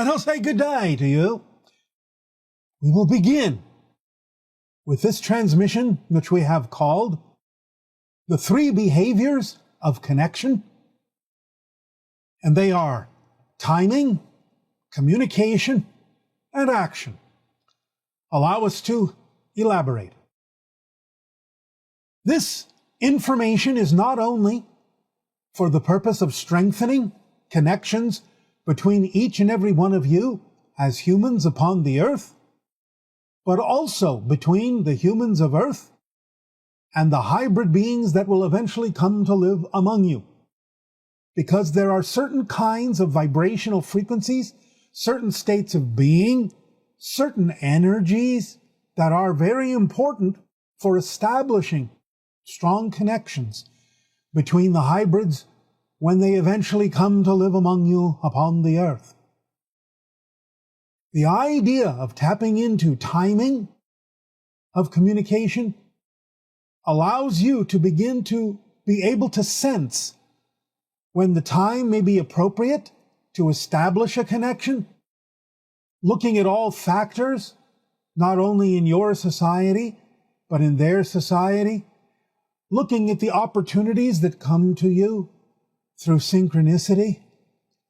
and I'll say good day to you. We will begin with this transmission, which we have called the 3 behaviors of connection. And they are timing, communication, and action. Allow us to elaborate. This information is not only for the purpose of strengthening connections between each and every one of you as humans upon the earth, but also between the humans of earth and the hybrid beings that will eventually come to live among you. Because there are certain kinds of vibrational frequencies, certain states of being, certain energies that are very important for establishing strong connections between the hybrids when they eventually come to live among you upon the earth. The idea of tapping into timing of communication allows you to begin to be able to sense when the time may be appropriate to establish a connection, looking at all factors, not only in your society, but in their society, looking at the opportunities that come to you through synchronicity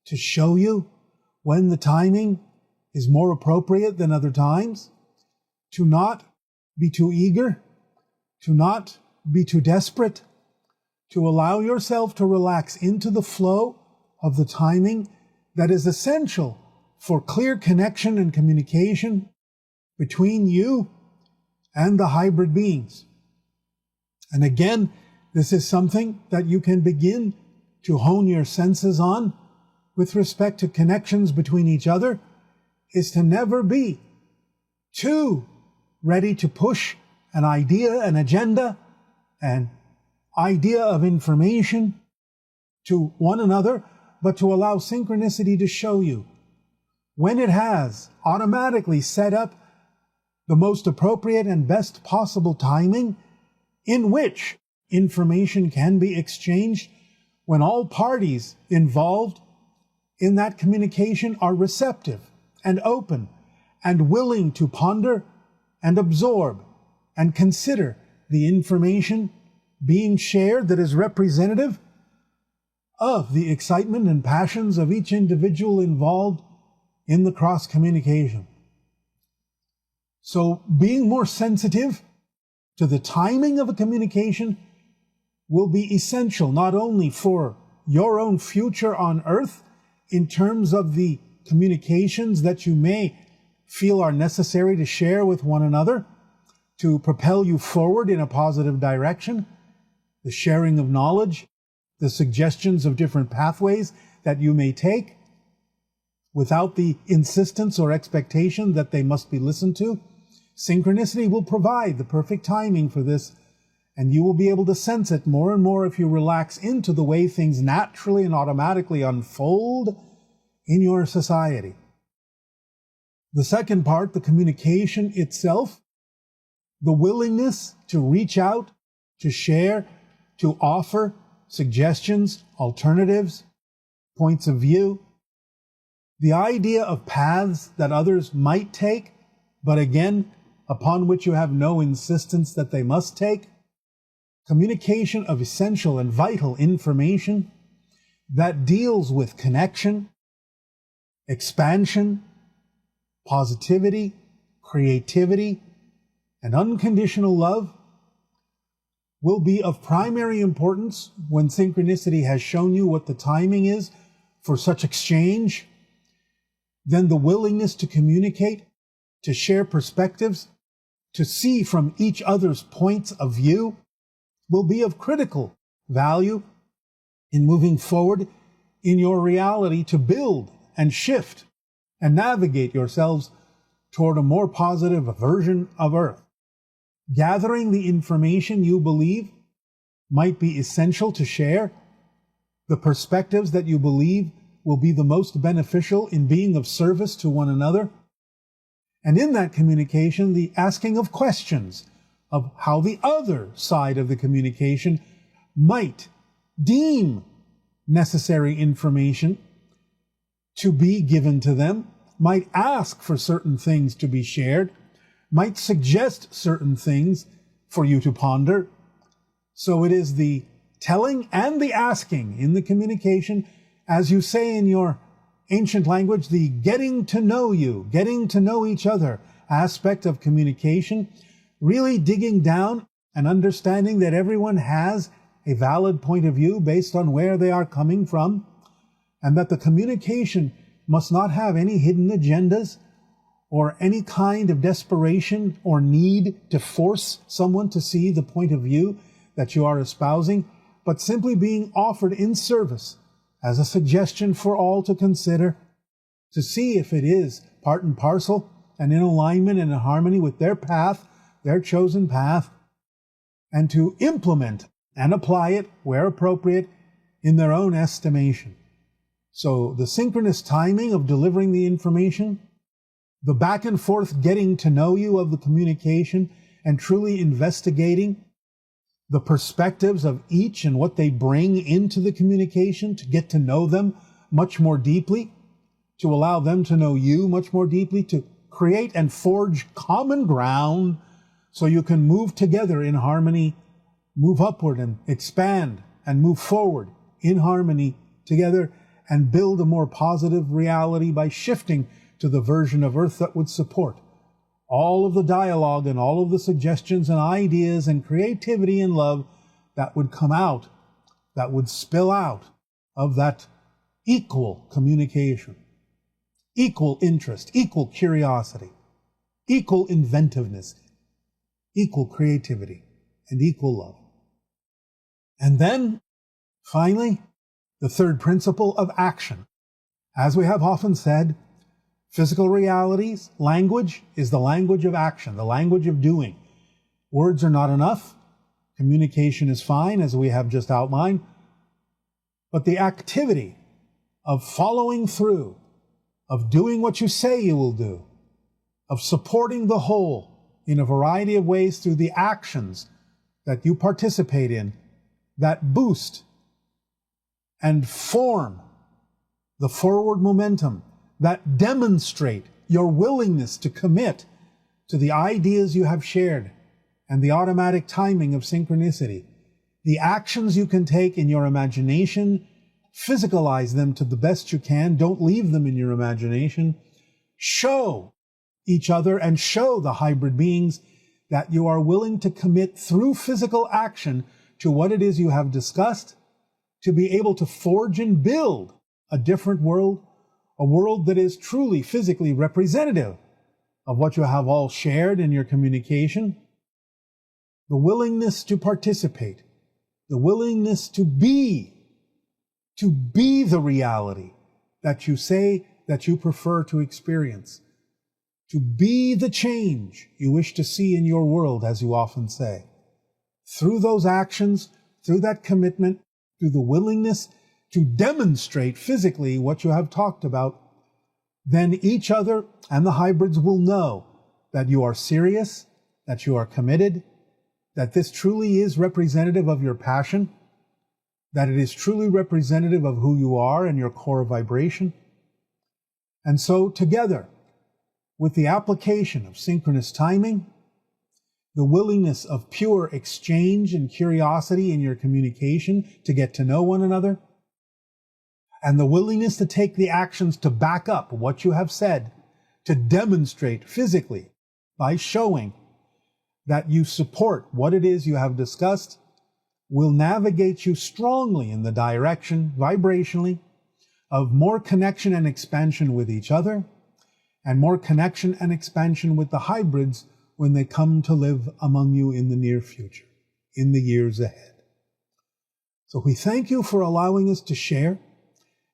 to show you when the timing is more appropriate than other times, to not be too eager, to not be too desperate, to allow yourself to relax into the flow of the timing that is essential for clear connection and communication between you and the hybrid beings. And again, this is something that you can begin to hone your senses on with respect to connections between each other, is to never be too ready to push an idea, an agenda, an idea of information to one another, but to allow synchronicity to show you when it has automatically set up the most appropriate and best possible timing in which information can be exchanged when all parties involved in that communication are receptive and open and willing to ponder and absorb and consider the information being shared that is representative of the excitement and passions of each individual involved in the cross communication. So being more sensitive to the timing of a communication will be essential not only for your own future on earth in terms of the communications that you may feel are necessary to share with one another to propel you forward in a positive direction, the sharing of knowledge, the suggestions of different pathways that you may take without the insistence or expectation that they must be listened to. Synchronicity will provide the perfect timing for this, and you will be able to sense it more and more if you relax into the way things naturally and automatically unfold in your society. The second part, the communication itself, the willingness to reach out, to share, to offer suggestions, alternatives, points of view, the idea of paths that others might take, but again, upon which you have no insistence that they must take, communication of essential and vital information that deals with connection, expansion, positivity, creativity, and unconditional love will be of primary importance when synchronicity has shown you what the timing is for such exchange. Then the willingness to communicate, to share perspectives, to see from each other's points of view will be of critical value in moving forward in your reality to build and shift and navigate yourselves toward a more positive version of Earth. Gathering the information you believe might be essential to share, the perspectives that you believe will be the most beneficial in being of service to one another, and in that communication, the asking of questions of how the other side of the communication might deem necessary information to be given to them might ask for certain things to be shared, might suggest certain things for you to ponder. So it is the telling and the asking in the communication, as you say in your ancient language, the getting to know you, getting to know each other aspect of communication, really digging down and understanding that everyone has a valid point of view based on where they are coming from, and that the communication must not have any hidden agendas or any kind of desperation or need to force someone to see the point of view that you are espousing, but simply being offered in service as a suggestion for all to consider, to see if it is part and parcel and in alignment and in harmony with their path, their chosen path, and to implement and apply it where appropriate in their own estimation. So the synchronous timing of delivering the information, the back and forth getting to know you of the communication, and truly investigating the perspectives of each and what they bring into the communication, to get to know them much more deeply, to allow them to know you much more deeply, to create and forge common ground so you can move together in harmony, move upward and expand and move forward in harmony together, and build a more positive reality by shifting to the version of Earth that would support all of the dialogue and all of the suggestions and ideas and creativity and love that would come out, that would spill out of that equal communication, equal interest, equal curiosity, equal inventiveness, equal creativity, and equal love. And then, finally, the third principle of action. As we have often said, physical realities, language is the language of action, the language of doing. Words are not enough. Communication is fine, as we have just outlined. But the activity of following through, of doing what you say you will do, of supporting the whole in a variety of ways through the actions that you participate in, that boost and form the forward momentum, that demonstrate your willingness to commit to the ideas you have shared and the automatic timing of synchronicity. The actions you can take in your imagination, physicalize them to the best you can. Don't leave them in your imagination. Show each other and show the hybrid beings that you are willing to commit through physical action to what it is you have discussed, to be able to forge and build a different world, a world that is truly physically representative of what you have all shared in your communication. The willingness to participate, the willingness to be the reality that you say that you prefer to experience, to be the change you wish to see in your world, as you often say. Through those actions, through that commitment, through the willingness to demonstrate physically what you have talked about, then each other and the hybrids will know that you are serious, that you are committed, that this truly is representative of your passion, that it is truly representative of who you are and your core vibration. And so together, with the application of synchronous timing, the willingness of pure exchange and curiosity in your communication to get to know one another, and the willingness to take the actions to back up what you have said, to demonstrate physically by showing that you support what it is you have discussed, will navigate you strongly in the direction, vibrationally, of more connection and expansion with each other, and more connection and expansion with the hybrids when they come to live among you in the near future, in the years ahead. So we thank you for allowing us to share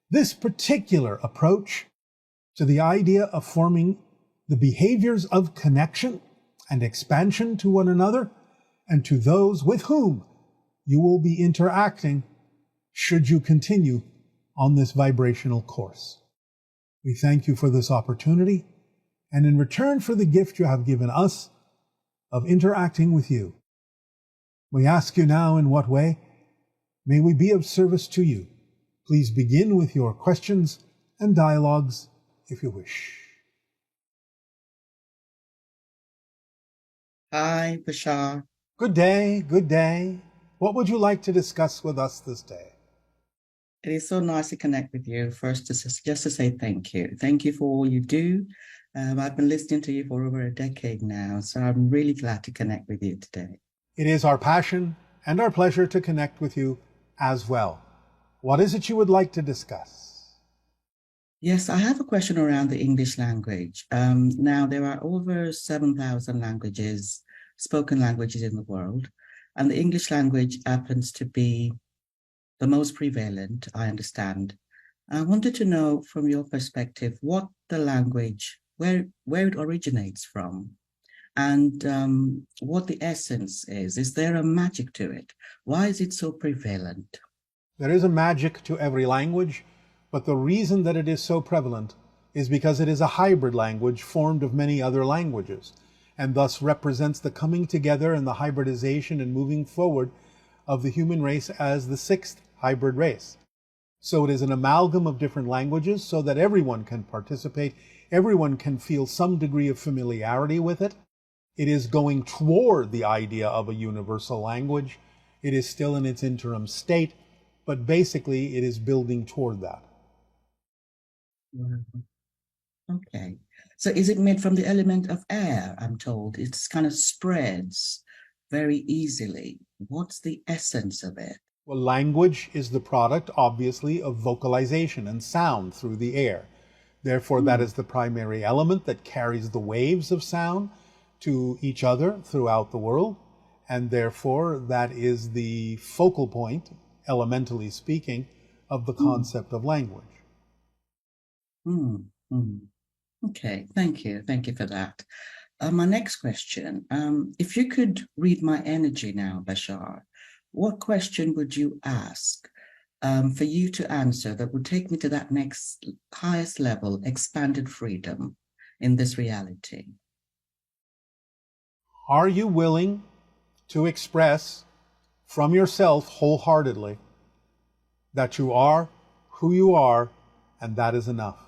this particular approach to the idea of forming the behaviors of connection and expansion to one another and to those with whom you will be interacting should you continue on this vibrational course. We thank you for this opportunity, and in return for the gift you have given us of interacting with you, we ask you now, in what way may we be of service to you? Please begin with your questions and dialogues if you wish. Hi, Bashar. Good day, good day. What would you like to discuss with us this day? It is so nice to connect with you. First, just to say thank you. Thank you for all you do. I've been listening to you for over a decade now, so I'm really glad to connect with you today. It is our passion and our pleasure to connect with you as well. What is it you would like to discuss? Yes, I have a question around the English language. Now, there are over 7,000 languages, spoken languages in the world, and the English language happens to be the most prevalent, I understand. I wanted to know from your perspective what the language, where it originates from, and what the essence is. Is there a magic to it? Why is it so prevalent? There is a magic to every language, but the reason that it is so prevalent is because it is a hybrid language formed of many other languages, and thus represents the coming together and the hybridization and moving forward of the human race as the sixth hybrid race. So it is an amalgam of different languages so that everyone can participate, everyone can feel some degree of familiarity with it. It is going toward the idea of a universal language. It is still in its interim state, but basically it is building toward that. Wow. Okay. So is it made from the element of air? I'm told it's kind of spreads very easily. What's the essence of it? Well, language is the product, obviously, of vocalization and sound through the air. Therefore, that Hmm. is the primary element that carries the waves of sound to each other throughout the world. And therefore, that is the focal point, elementally speaking, of the Hmm. concept of language. Hmm. Hmm. Okay. Thank you. Thank you for that. My next question, if you could read my energy now, Bashar, what question would you ask for you to answer that would take me to that next highest level, expanded freedom in this reality? Are you willing to express from yourself wholeheartedly that you are who you are and that is enough?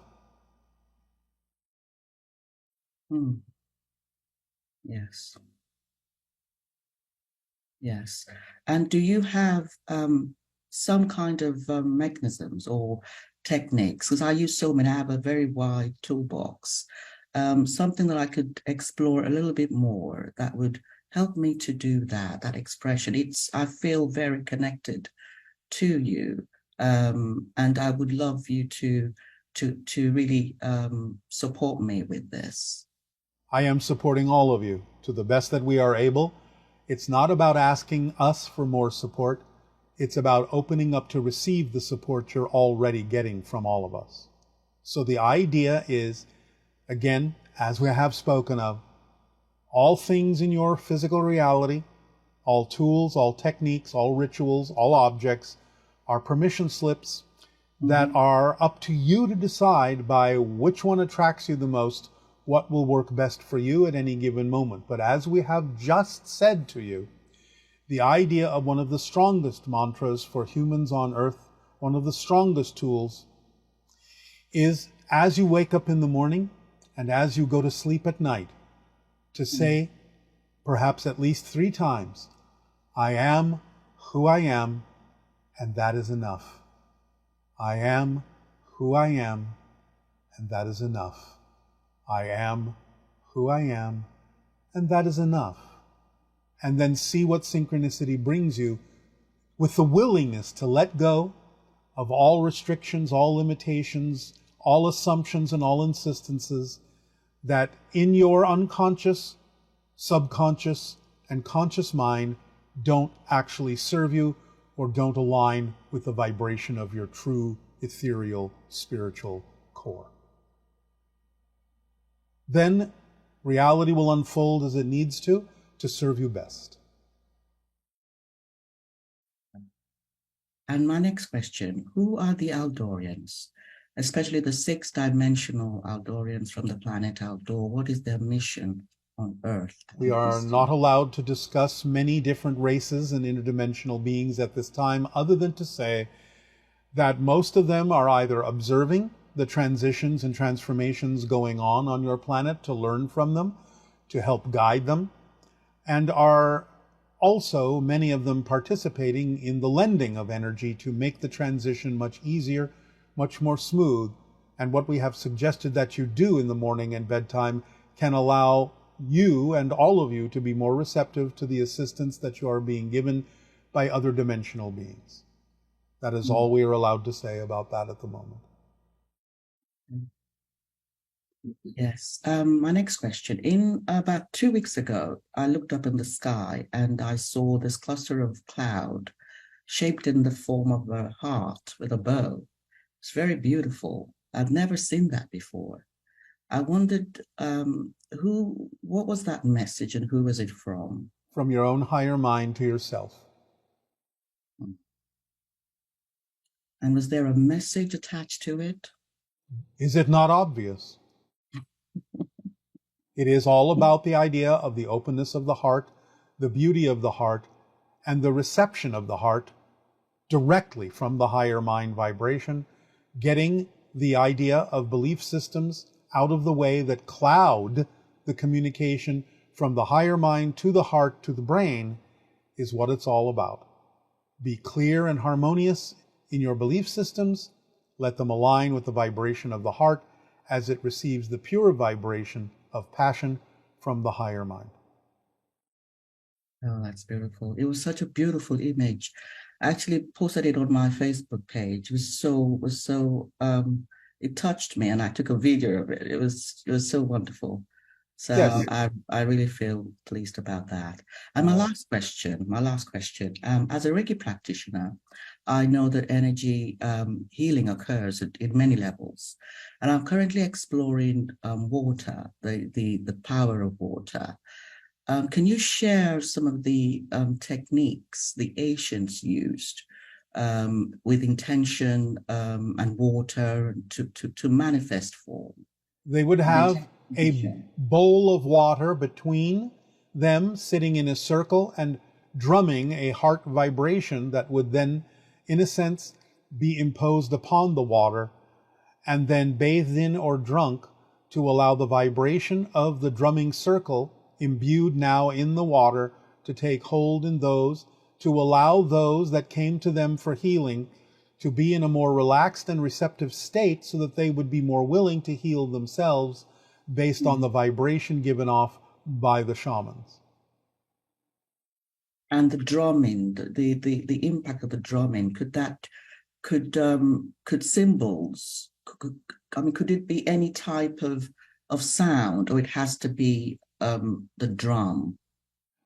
Hmm. Yes. Yes. And do you have some kind of mechanisms or techniques? Because I use so many, I have a very wide toolbox. Something that I could explore a little bit more that would help me to do that, that expression. I feel very connected to you. And I would love you to really support me with this. I am supporting all of you to the best that we are able. It's not about asking us for more support. It's about opening up to receive the support you're already getting from all of us. So the idea is, again, as we have spoken of, all things in your physical reality, all tools, all techniques, all rituals, all objects are permission slips that Mhm. are up to you to decide by which one attracts you the most, what will work best for you at any given moment. But as we have just said to you, the idea of one of the strongest mantras for humans on earth, one of the strongest tools, is as you wake up in the morning and as you go to sleep at night, to Mm. say, perhaps at least 3 times, I am who I am, and that is enough. I am who I am, and that is enough. I am who I am, and that is enough. And then see what synchronicity brings you with the willingness to let go of all restrictions, all limitations, all assumptions, and all insistences that in your unconscious, subconscious, and conscious mind don't actually serve you or don't align with the vibration of your true ethereal spiritual core. Then reality will unfold as it needs to serve you best. And my next question, who are the Aldorians, especially the six-dimensional Aldorians from the planet Aldor? What is their mission on Earth We at are this not time? allowed to discuss many different races and interdimensional beings at this time, other than to say that most of them are either observing the transitions and transformations going on your planet to learn from them, to help guide them, and are also, many of them, participating in the lending of energy to make the transition much easier, much more smooth. And what we have suggested that you do in the morning and bedtime can allow you and all of you to be more receptive to the assistance that you are being given by other dimensional beings. That is all we are allowed to say about that at the moment. Yes. My next question. In about 2 weeks ago, I looked up in the sky and I saw this cluster of cloud shaped in the form of a heart with a bow. It's very beautiful. I've never seen that before. I wondered what was that message and who was it from? From your own higher mind to yourself. And was there a message attached to it? Is it not obvious? It is all about the idea of the openness of the heart, the beauty of the heart, and the reception of the heart directly from the higher mind vibration, getting the idea of belief systems out of the way that cloud the communication from the higher mind to the heart to the brain is what it's all about. Be clear and harmonious in your belief systems. Let them align with the vibration of the heart as it receives the pure vibration of passion from the higher mind. Oh, that's beautiful. It was such a beautiful image. I actually posted it on my Facebook page. It was so it touched me and I took a video of it. It was so wonderful. So Yes. I really feel pleased about that. And my last question, as a Reiki practitioner, I know that energy healing occurs in many levels. And I'm currently exploring water, the power of water. Can you share some of the techniques the ancients used with intention and water to manifest form? They would have a bowl of water between them, sitting in a circle and drumming a heart vibration that would then, in a sense, be imposed upon the water and then bathed in or drunk to allow the vibration of the drumming circle imbued now in the water to take hold in those, to allow those that came to them for healing to be in a more relaxed and receptive state so that they would be more willing to heal themselves based on the vibration given off by the shamans. And the drumming, the impact of the drumming, could symbols, could it be any type of sound, or it has to be the drum?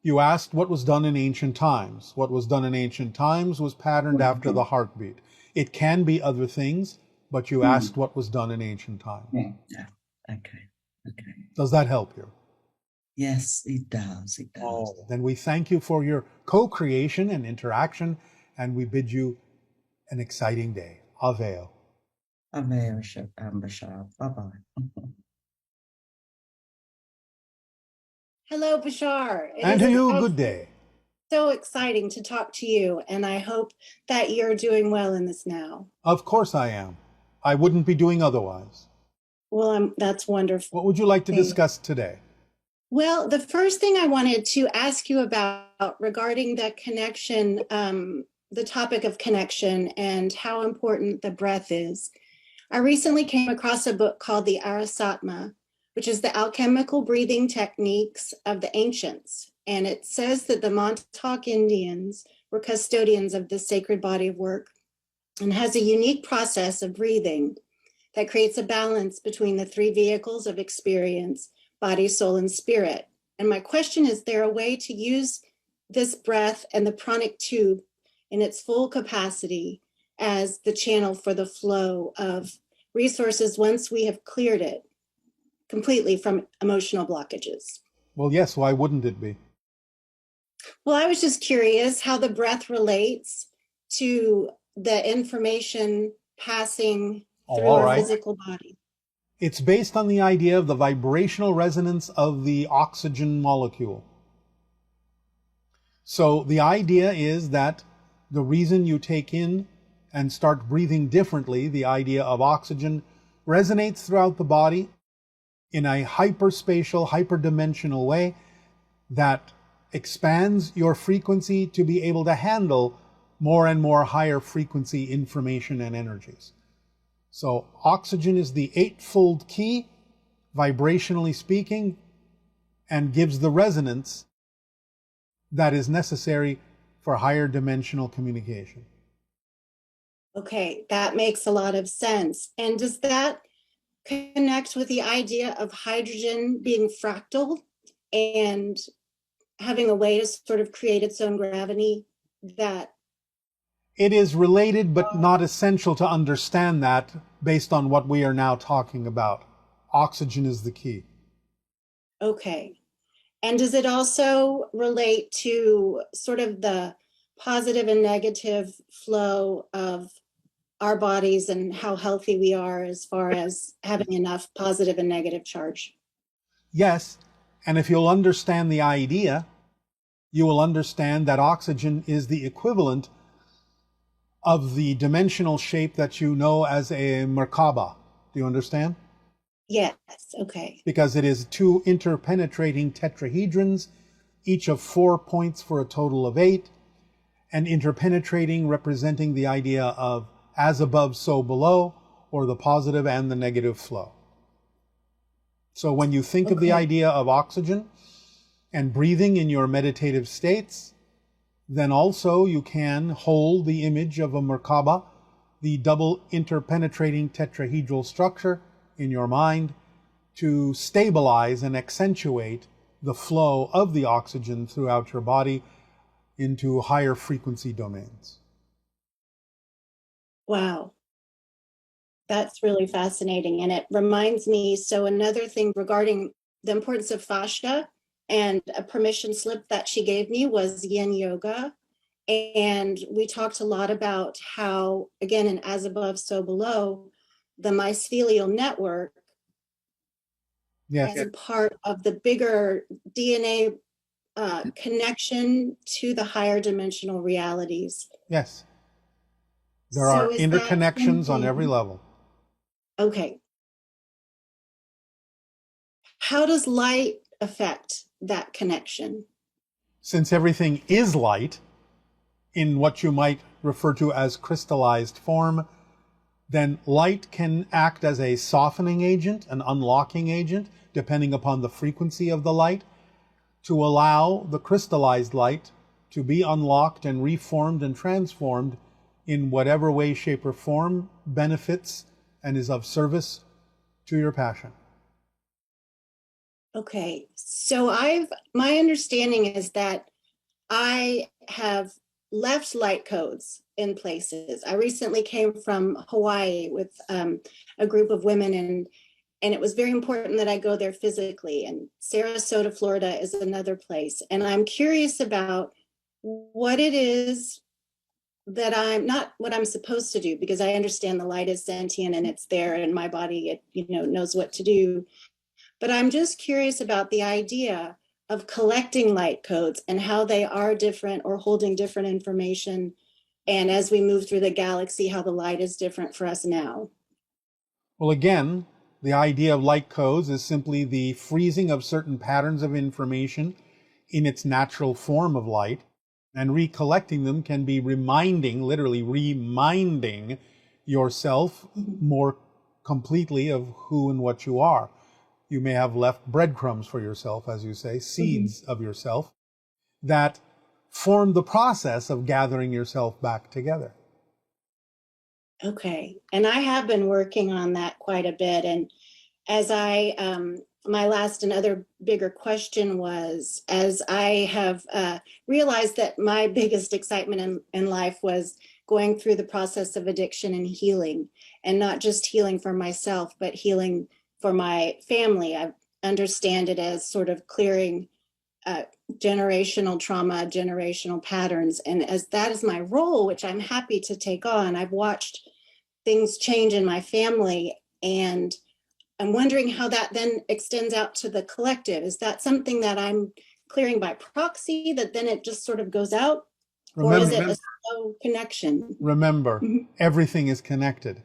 You asked what was done in ancient times. What was done in ancient times was patterned after the heartbeat. It can be other things, but you asked what was done in ancient times. Yeah. Okay. Does that help you? Yes, it does. Oh, then we thank you for your co-creation and interaction, and we bid you an exciting day. Aveo. Aveo, Bashar. Bye-bye. Hello, Bashar. And to you, good day. So exciting to talk to you, and I hope that you're doing well in this now. Of course I am. I wouldn't be doing otherwise. Well, that's wonderful. What would you like to discuss today? Well, the first thing I wanted to ask you about regarding the connection, the topic of connection and how important the breath is. I recently came across a book called the Arasatma, which is the alchemical breathing techniques of the ancients. And it says that the Montauk Indians were custodians of this sacred body of work and has a unique process of breathing that creates a balance between the three vehicles of experience: body, soul, and spirit. And my question is there a way to use this breath and the pranic tube in its full capacity as the channel for the flow of resources once we have cleared it completely from emotional blockages? Well, yes, why wouldn't it be? Well, I was just curious how the breath relates to the information passing through our physical body. It's based on the idea of the vibrational resonance of the oxygen molecule. So the idea is that the reason you take in and start breathing differently, the idea of oxygen, resonates throughout the body in a hyperspatial, hyperdimensional way that expands your frequency to be able to handle more and more higher frequency information and energies. So oxygen is the eightfold key, vibrationally speaking, and gives the resonance that is necessary for higher dimensional communication. Okay, that makes a lot of sense. And does that connect with the idea of hydrogen being fractal and having a way to sort of create its own gravity that It is related but not essential to understand that based on what we are now talking about. Oxygen is the key. okay. And does it also relate to sort of the positive and negative flow of our bodies and how healthy we are as far as having enough positive and negative charge? Yes, and if you'll understand the idea, you will understand that oxygen is the equivalent of the dimensional shape that you know as a Merkaba. Do you understand? Yes, okay. Because it is two interpenetrating tetrahedrons, each of 4 points for a total of 8, and interpenetrating representing the idea of as above, so below, or the positive and the negative flow. So when you think of the idea of oxygen and breathing in your meditative states, then also you can hold the image of a Merkaba, the double interpenetrating tetrahedral structure in your mind, to stabilize and accentuate the flow of the oxygen throughout your body into higher frequency domains. Wow. That's really fascinating. And it reminds me, so another thing regarding the importance of fascia and a permission slip that she gave me was yin yoga. And we talked a lot about how, again, in as above, so below, the mycelial network Yes. as a part of the bigger DNA connection to the higher dimensional realities. Yes. There So are is that interconnections on something- every level. Okay. How does light affect that connection? Since everything is light, in what you might refer to as crystallized form, then light can act as a softening agent, an unlocking agent, depending upon the frequency of the light, to allow the crystallized light to be unlocked and reformed and transformed in whatever way, shape, or form benefits and is of service to your passion. Okay, so my understanding is that I have left light codes in places. I recently came from Hawaii with a group of women, and it was very important that I go there physically. And Sarasota, Florida is another place. And I'm curious about what it is that I'm not what I'm supposed to do, because I understand the light is sentient and it's there and my body, it knows what to do. But I'm just curious about the idea of collecting light codes and how they are different or holding different information. And as we move through the galaxy, how the light is different for us now. Well, again, the idea of light codes is simply the freezing of certain patterns of information in its natural form of light, and recollecting them can be literally reminding yourself more completely of who and what you are. You may have left breadcrumbs for yourself, as you say, seeds of yourself that form the process of gathering yourself back together. Okay. And I have been working on that quite a bit. And as my last and other bigger question was, as I have realized that my biggest excitement in life was going through the process of addiction and healing, and not just healing for myself, but healing for my family. I understand it as sort of clearing generational trauma, generational patterns. And as that is my role, which I'm happy to take on, I've watched things change in my family, and I'm wondering how that then extends out to the collective. Is that something that I'm clearing by proxy, that then it just sort of goes out? Or is it a slow connection? Remember, everything is connected.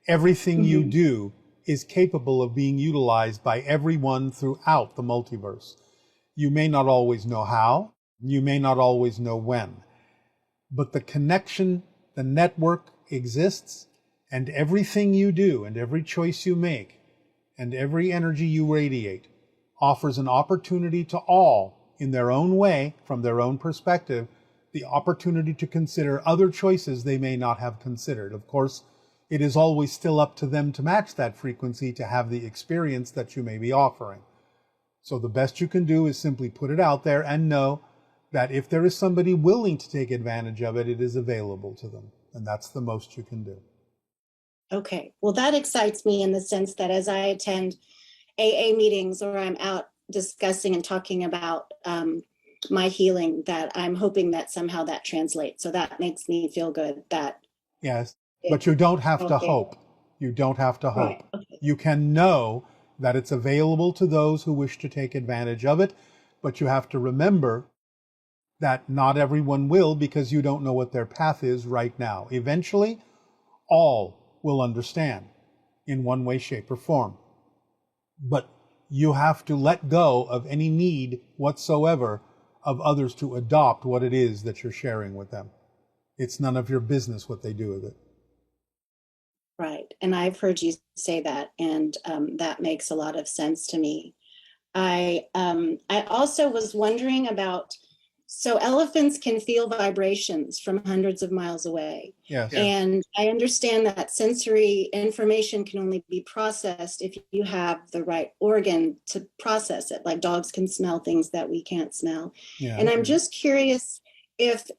Everything you do is capable of being utilized by everyone throughout the multiverse. You may not always know how, You may not always know when. But the connection, the network exists, and everything you do and every choice you make and every energy you radiate offers an opportunity to all, in their own way, from their own perspective, the opportunity to consider other choices they may not have considered. Of course, it is always still up to them to match that frequency to have the experience that you may be offering. So the best you can do is simply put it out there and know that if there is somebody willing to take advantage of it, it is available to them. And that's the most you can do. Okay. Well, that excites me in the sense that as I attend AA meetings or I'm out discussing and talking about my healing, that I'm hoping that somehow that translates. So that makes me feel good that. Yes, but you don't have to hope. You don't have to hope. Right. Okay. You can know that it's available to those who wish to take advantage of it, but you have to remember that not everyone will, because you don't know what their path is right now. Eventually, all will understand in one way, shape, or form. But you have to let go of any need whatsoever of others to adopt what it is that you're sharing with them. It's none of your business what they do with it. Right. And I've heard you say that, and that makes a lot of sense to me. I also was wondering about, so elephants can feel vibrations from hundreds of miles away. Yes. And I understand that sensory information can only be processed if you have the right organ to process it, like dogs can smell things that we can't smell. Yeah. And I'm just curious if,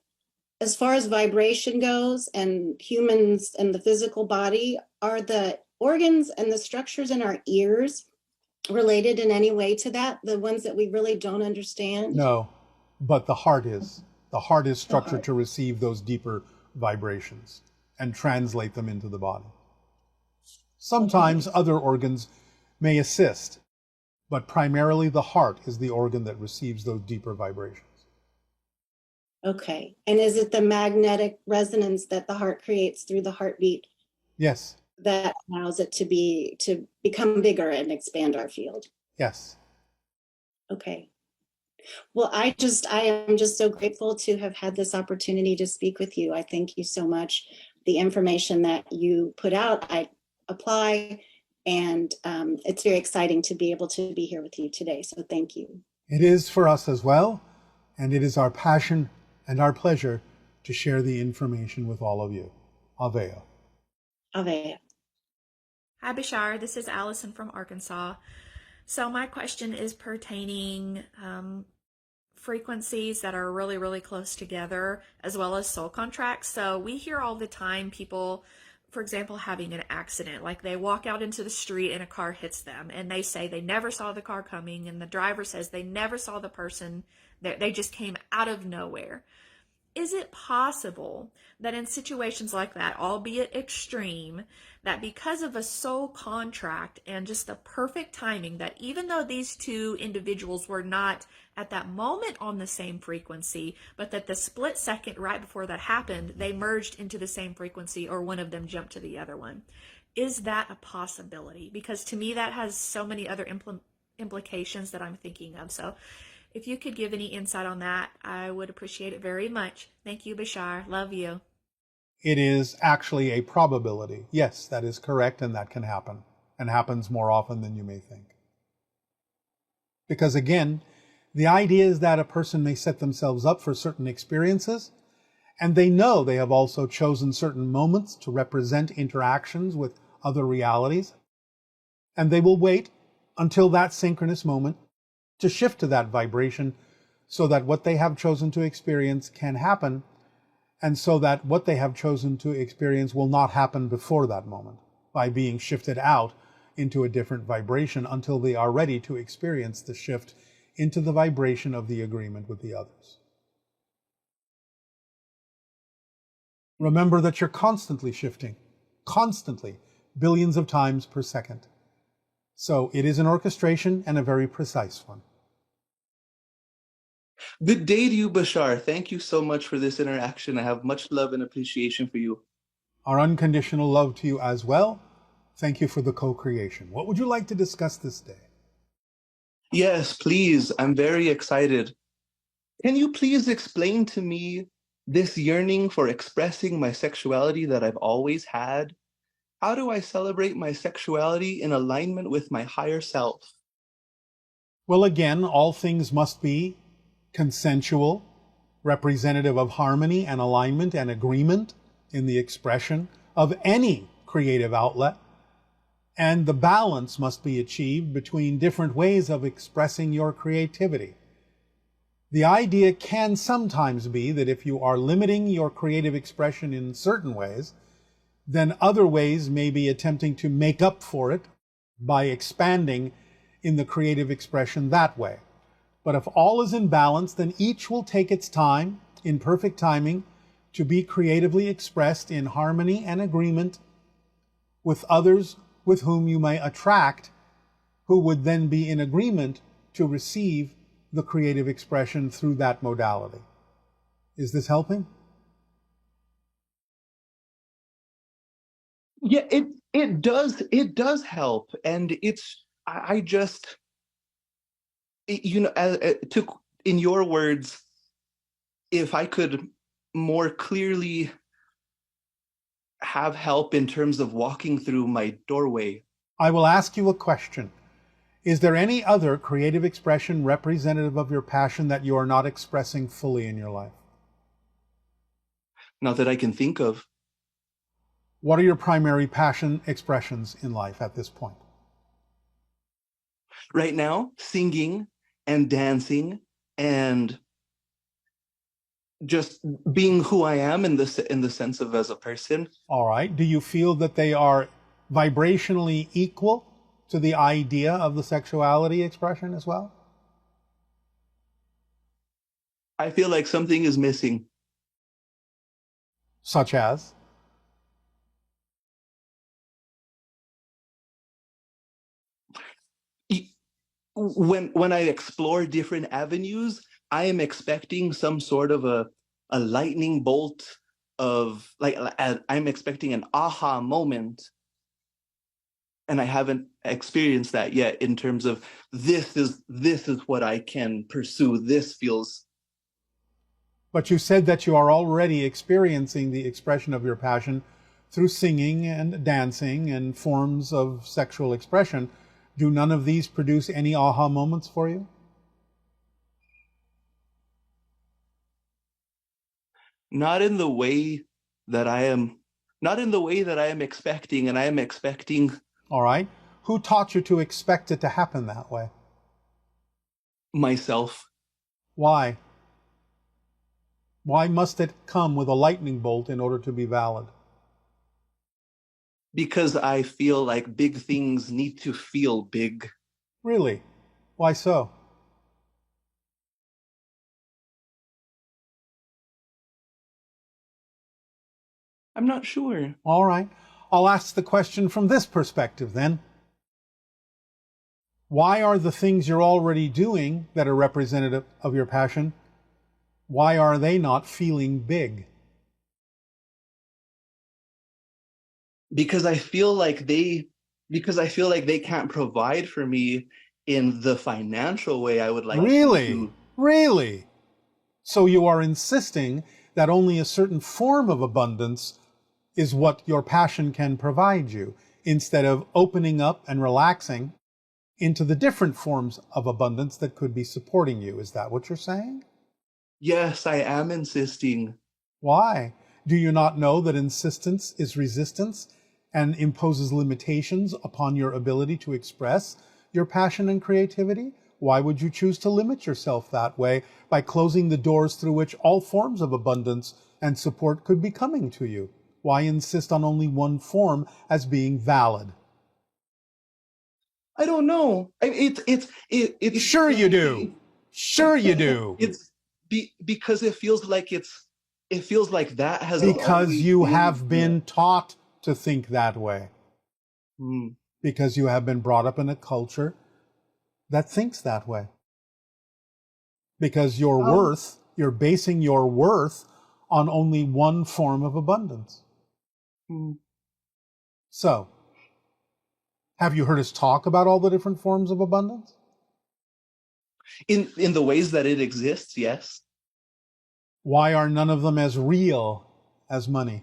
as far as vibration goes and humans and the physical body, are the organs and the structures in our ears related in any way to that? The ones that we really don't understand? No, but the heart is. The heart is structured to receive those deeper vibrations and translate them into the body. Sometimes other organs may assist, but primarily the heart is the organ that receives those deeper vibrations. Okay. And is it the magnetic resonance that the heart creates through the heartbeat? Yes. That allows it to become bigger and expand our field? Yes. Okay. Well, I am just so grateful to have had this opportunity to speak with you. I thank you so much. The information that you put out, I apply, and it's very exciting to be able to be here with you today. So thank you. It is for us as well, and it is our passion and our pleasure to share the information with all of you. Aveo. Aveo. Hi, Bashar. This is Allison from Arkansas. So my question is pertaining frequencies that are really, really close together, as well as soul contracts. So we hear all the time people, for example, having an accident, like they walk out into the street and a car hits them, and they say they never saw the car coming, and the driver says they never saw the person, they just came out of nowhere. Is it possible that in situations like that, albeit extreme, that because of a soul contract and just the perfect timing, that even though these two individuals were not at that moment on the same frequency, but that the split second right before that happened, they merged into the same frequency, or one of them jumped to the other one? Is that a possibility? Because to me, that has so many other implications that I'm thinking of. So if you could give any insight on that, I would appreciate it very much. Thank you, Bashar. Love you. It is actually a probability. Yes, that is correct, and that can happen, and happens more often than you may think. Because again, the idea is that a person may set themselves up for certain experiences, and they know they have also chosen certain moments to represent interactions with other realities, and they will wait until that synchronous moment to shift to that vibration so that what they have chosen to experience can happen, and so that what they have chosen to experience will not happen before that moment by being shifted out into a different vibration until they are ready to experience the shift into the vibration of the agreement with the others. Remember that you're constantly shifting, constantly, billions of times per second. So it is an orchestration, and a very precise one. Good day to you, Bashar. Thank you so much for this interaction. I have much love and appreciation for you. Our unconditional love to you as well. Thank you for the co-creation. What would you like to discuss this day? Yes, please. I'm very excited. Can you please explain to me this yearning for expressing my sexuality that I've always had? How do I celebrate my sexuality in alignment with my higher self? Well, again, all things must be consensual, representative of harmony and alignment and agreement in the expression of any creative outlet. And the balance must be achieved between different ways of expressing your creativity. The idea can sometimes be that if you are limiting your creative expression in certain ways, then other ways may be attempting to make up for it by expanding in the creative expression that way. But if all is in balance, then each will take its time, in perfect timing, to be creatively expressed in harmony and agreement with others with whom you may attract, who would then be in agreement to receive the creative expression through that modality. Is this helping? Yeah, it does help, and it's I just you know to in your words, if I could more clearly have help in terms of walking through my doorway. I will ask you a question. Is there any other creative expression representative of your passion that you are not expressing fully in your life? Not that I can think of. What are your primary passion expressions in life at this point? Right now, singing and dancing and just being who I am in the sense of as a person. All right. Do you feel that they are vibrationally equal to the idea of the sexuality expression as well? I feel like something is missing. Such as? When I explore different avenues, I am expecting some sort of a lightning bolt of like I'm expecting an aha moment, and I haven't experienced that yet in terms of this is what I can pursue. This feels. But you said that you are already experiencing the expression of your passion through singing and dancing and forms of sexual expression. Do none of these produce any aha moments for you? Not in the way that I am, not in the way that I am expecting, and I am expecting. All right. Who taught you to expect it to happen that way? Myself. Why? Why must it come with a lightning bolt in order to be valid? Because I feel like big things need to feel big. Really? Why so? I'm not sure. All right. I'll ask the question from this perspective then. Why are the things you're already doing that are representative of your passion, why are they not feeling big? Because I feel like they can't provide for me in the financial way I would like Really? to. Really? So you are insisting that only a certain form of abundance is what your passion can provide you, instead of opening up and relaxing into the different forms of abundance that could be supporting you. Is that what you're saying? Yes, I am insisting. Why? Do you not know that insistence is resistance and imposes limitations upon your ability to express your passion and creativity? Why would you choose to limit yourself that way by closing the doors through which all forms of abundance and support could be coming to you? Why insist on only one form as being valid? I don't know. It's Sure you do. Sure you do. It's because it feels like that has Because always you been. have been taught to think that way. Hmm. Because you have been brought up in a culture that thinks that way. Because you're basing your worth on only one form of abundance. Hmm. So, have you heard us talk about all the different forms of abundance? In the ways that it exists, yes. Why are none of them as real as money?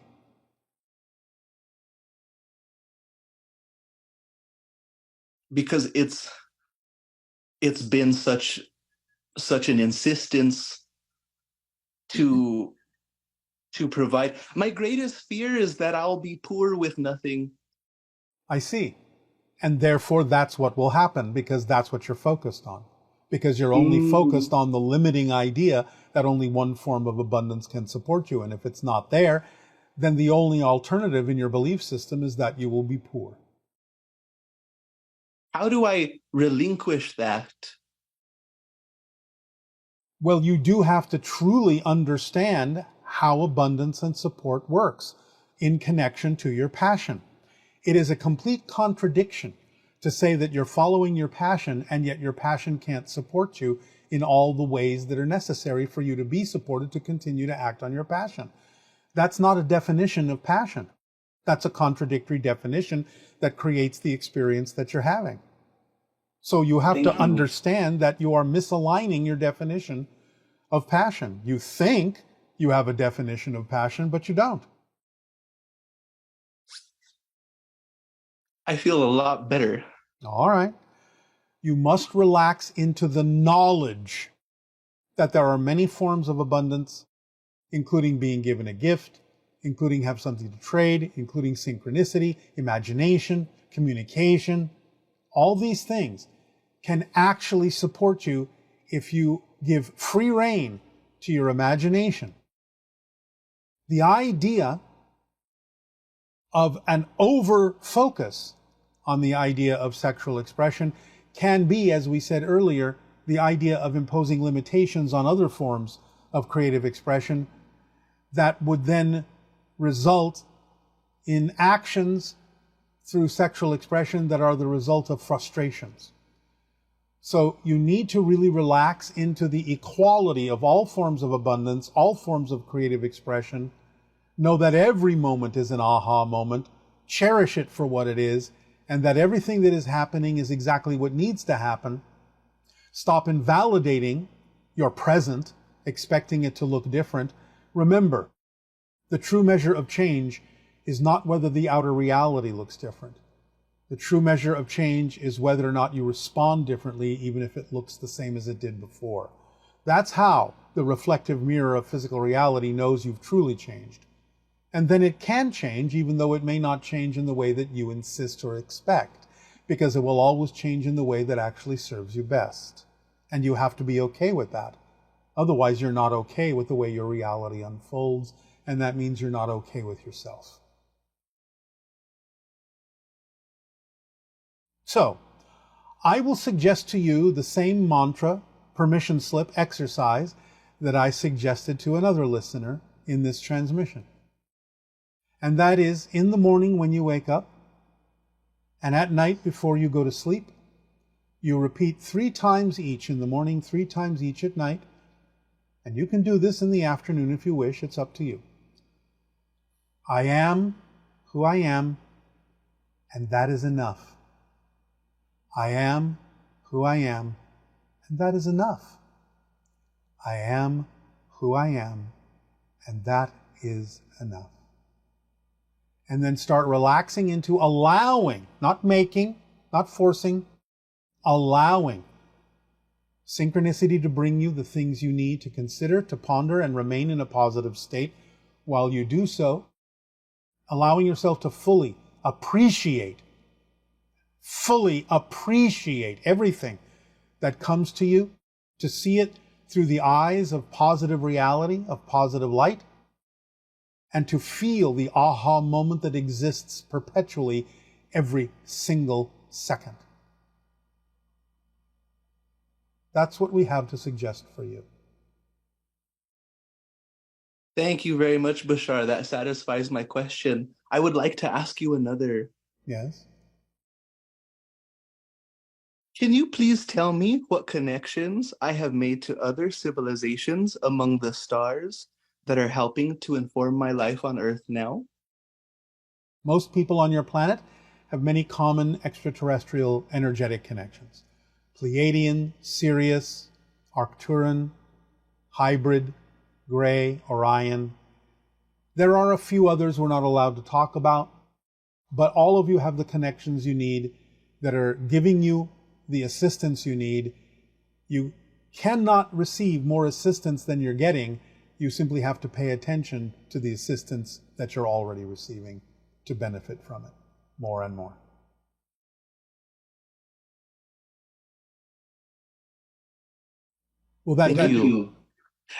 Because it's been such an insistence to provide. My greatest fear is that I'll be poor with nothing. I see. And therefore, that's what will happen, because that's what you're focused on. Because you're only focused on the limiting idea that only one form of abundance can support you. And if it's not there, then the only alternative in your belief system is that you will be poor. How do I relinquish that? Well, you do have to truly understand how abundance and support works in connection to your passion. It is a complete contradiction to say that you're following your passion and yet your passion can't support you in all the ways that are necessary for you to be supported to continue to act on your passion. That's not a definition of passion. That's a contradictory definition that creates the experience that you're having. So you have to understand that you are misaligning your definition of passion. You think you have a definition of passion, but you don't. I feel a lot better. All right. You must relax into the knowledge that there are many forms of abundance, including being given a gift, including have something to trade, including synchronicity, imagination, communication. All these things can actually support you if you give free rein to your imagination. The idea of an over-focus on the idea of sexual expression can be, as we said earlier, the idea of imposing limitations on other forms of creative expression that would then result in actions through sexual expression that are the result of frustrations. So you need to really relax into the equality of all forms of abundance, all forms of creative expression. Know that every moment is an aha moment. Cherish it for what it is, and that everything that is happening is exactly what needs to happen. Stop invalidating your present, expecting it to look different. Remember, the true measure of change is not whether the outer reality looks different. The true measure of change is whether or not you respond differently, even if it looks the same as it did before. That's how the reflective mirror of physical reality knows you've truly changed. And then it can change, even though it may not change in the way that you insist or expect, because it will always change in the way that actually serves you best. And you have to be okay with that. Otherwise, you're not okay with the way your reality unfolds, and that means you're not okay with yourself. So, I will suggest to you the same mantra, permission slip exercise that I suggested to another listener in this transmission. And that is, in the morning when you wake up, and at night before you go to sleep, you repeat 3 times each in the morning, 3 times each at night. And you can do this in the afternoon if you wish, it's up to you. I am who I am, and that is enough. I am who I am, and that is enough. I am who I am, and that is enough. And then start relaxing into allowing, not making, not forcing, allowing synchronicity to bring you the things you need to consider, to ponder, and remain in a positive state while you do so, allowing yourself to fully appreciate everything that comes to you, to see it through the eyes of positive reality, of positive light, and to feel the aha moment that exists perpetually every single second. That's what we have to suggest for you. Thank you very much, Bashar. That satisfies my question. I would like to ask you another. Yes? Can you please tell me what connections I have made to other civilizations among the stars that are helping to inform my life on Earth now? Most people on your planet have many common extraterrestrial energetic connections. Pleiadian, Sirius, Arcturan, Hybrid, Gray, Orion. There are a few others we're not allowed to talk about, but all of you have the connections you need that are giving you the assistance you need. You cannot receive more assistance than you're getting. You simply have to pay attention to the assistance that you're already receiving to benefit from it more and more. Well, Thank you.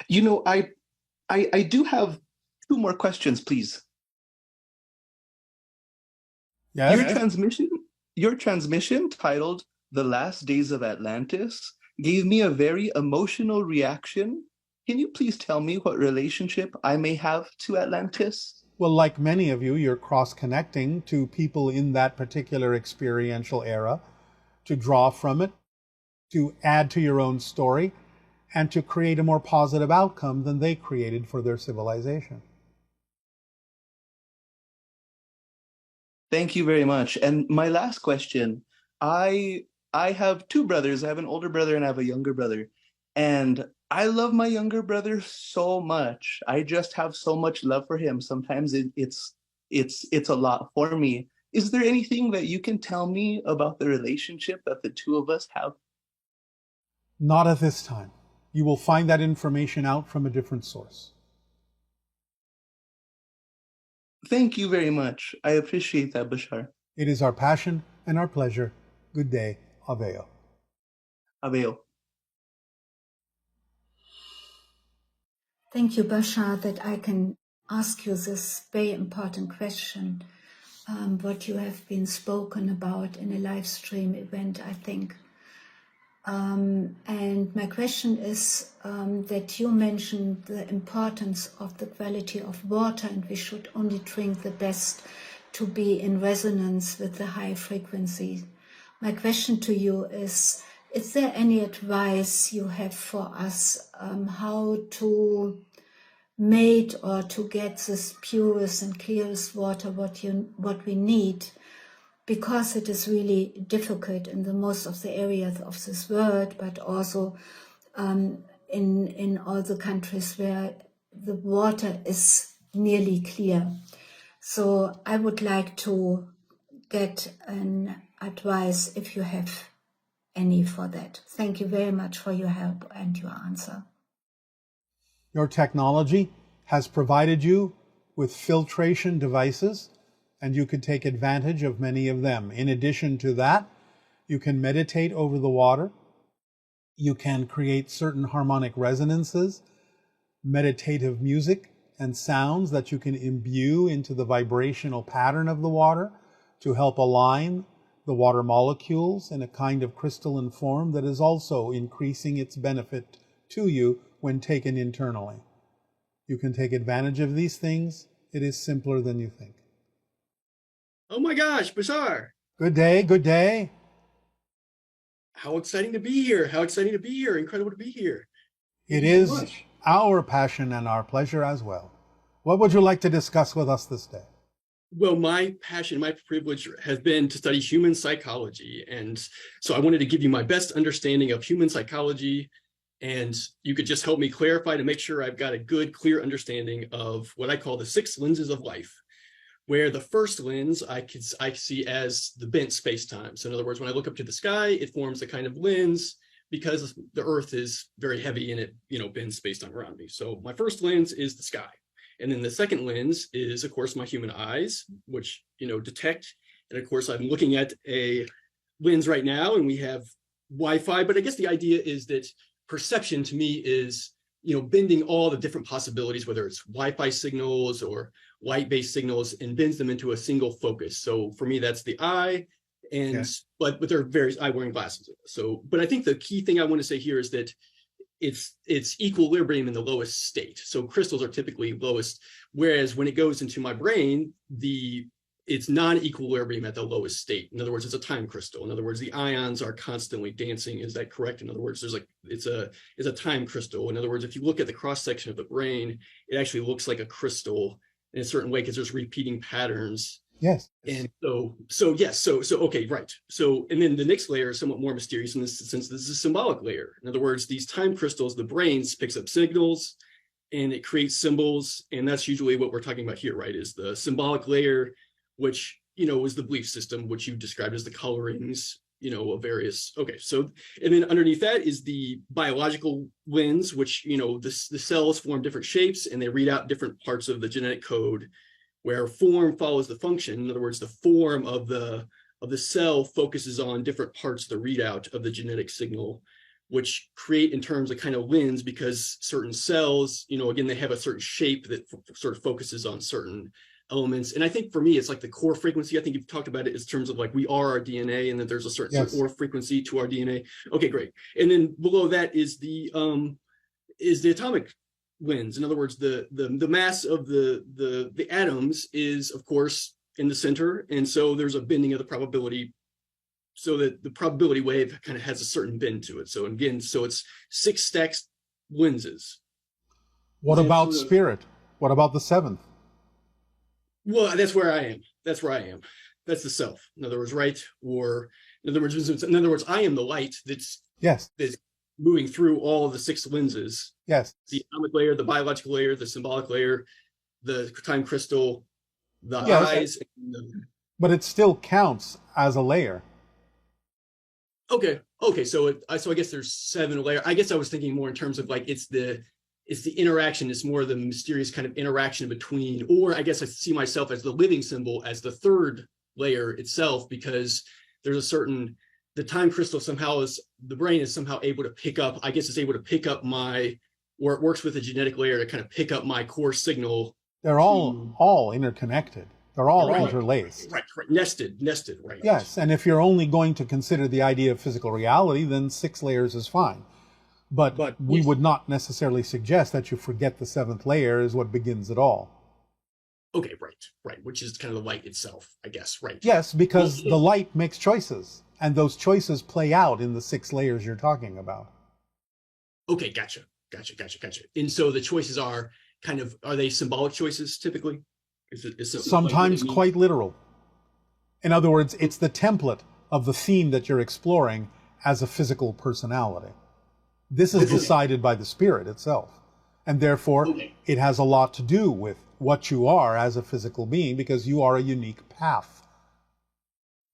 You know, I do have two more questions, please. Yes? Your transmission titled "The Last Days of Atlantis" gave me a very emotional reaction. Can you please tell me what relationship I may have to Atlantis? Well, like many of you, you're cross-connecting to people in that particular experiential era to draw from it, to add to your own story, and to create a more positive outcome than they created for their civilization. Thank you very much. And my last question, I have two brothers. I have an older brother and I have a younger brother. And I love my younger brother so much. I just have so much love for him. Sometimes it's a lot for me. Is there anything that you can tell me about the relationship that the two of us have? Not at this time. You will find that information out from a different source. Thank you very much. I appreciate that, Bashar. It is our passion and our pleasure. Good day. Aveo. Aveo. Thank you, Bashar, that I can ask you this very important question. What you have been spoken about in a live stream event, I think. And my question is that you mentioned the importance of the quality of water, and we should only drink the best to be in resonance with the high frequency. My question to you is there any advice you have for us how to make or to get this purest and clearest water what we need? Because it is really difficult in the most of the areas of this world, but also in all the countries where the water is nearly clear. So I would like to get an advice if you have any for that. Thank you very much for your help and your answer. Your technology has provided you with filtration devices, and you could take advantage of many of them. In addition to that, you can meditate over the water. You can create certain harmonic resonances, meditative music and sounds that you can imbue into the vibrational pattern of the water to help align the water molecules in a kind of crystalline form that is also increasing its benefit to you when taken internally. You can take advantage of these things. It is simpler than you think. Oh my gosh, Bashar. Good day, good day. How exciting to be here. How exciting to be here. Incredible to be here. It is our passion and our pleasure as well. What would you like to discuss with us this day? Well, my passion, my privilege has been to study human psychology. And so I wanted to give you my best understanding of human psychology. And you could just help me clarify to make sure I've got a good, clear understanding of what I call the 6 lenses of life, where the first lens I see as the bent space-time. So in other words, when I look up to the sky, it forms a kind of lens because the Earth is very heavy and it bends space-time around me. So my first lens is the sky. And then the second lens is, of course, my human eyes, which, detect. And of course, I'm looking at a lens right now and we have Wi-Fi, but I guess the idea is that perception to me is, bending all the different possibilities, whether it's Wi-Fi signals or light-based signals, and bends them into a single focus. So for me, that's the eye, but there are various eye wearing glasses. So, but I think the key thing I want to say here is that it's equilibrium in the lowest state. So crystals are typically lowest, whereas when it goes into my brain, it's non-equilibrium at the lowest state. In other words, it's a time crystal. In other words, the ions are constantly dancing. Is that correct? In other words, it's a time crystal. In other words, if you look at the cross section of the brain, it actually looks like a crystal in a certain way because there's repeating patterns. Yes. And so okay, right. So, and then the next layer is somewhat more mysterious in this sense. This is a symbolic layer. In other words, these time crystals, the brain picks up signals, and it creates symbols. And that's usually what we're talking about here, right? Is the symbolic layer, which, is the belief system, which you described as the colorings, of various. Okay, so, and then underneath that is the biological lens, which, the cells form different shapes and they read out different parts of the genetic code, where form follows the function. In other words, the form of the cell focuses on different parts of the readout of the genetic signal, which create in terms of kind of lens, because certain cells, again, they have a certain shape that sort of focuses on certain elements. And I think for me, it's like the core frequency. I think you've talked about it in terms of like we are our DNA, and that there's a certain Yes. core frequency to our DNA. Okay, great. And then below that is the atomic lens. In other words, the mass of the atoms is, of course, in the center, and so there's a bending of the probability, so that the probability wave kind of has a certain bend to it. So again, it's 6 stacked lenses. What about spirit? What about the seventh? Well, that's where I am. That's where I am. That's the self. In other words, right? Or in other words, I am the light that's moving through all of the 6 lenses. Yes. The atomic layer, the biological layer, the symbolic layer, the time crystal, the eyes. But it still counts as a layer. Okay. So I guess there's 7 layers. I guess I was thinking more in terms of like it's the interaction. It's more the mysterious kind of interaction between, or I guess I see myself as the living symbol as the 3rd layer itself, because there's a certain, the time crystal somehow is, the brain is somehow able to pick up, I guess it's able to pick up or it works with the genetic layer to kind of pick up my core signal. They're all interconnected. They're all interlaced. Right. Nested, right. Yes, and if you're only going to consider the idea of physical reality, then 6 layers is fine. But we would not necessarily suggest that you forget the 7th layer is what begins it all. Okay, right, which is kind of the light itself, I guess, right? Yes, because the light makes choices, and those choices play out in the 6 layers you're talking about. Okay, gotcha. And so the choices are they symbolic choices typically? Sometimes quite literal. In other words, it's the template of the theme that you're exploring as a physical personality. This is decided by the spirit itself. And therefore, it has a lot to do with what you are as a physical being, because you are a unique path.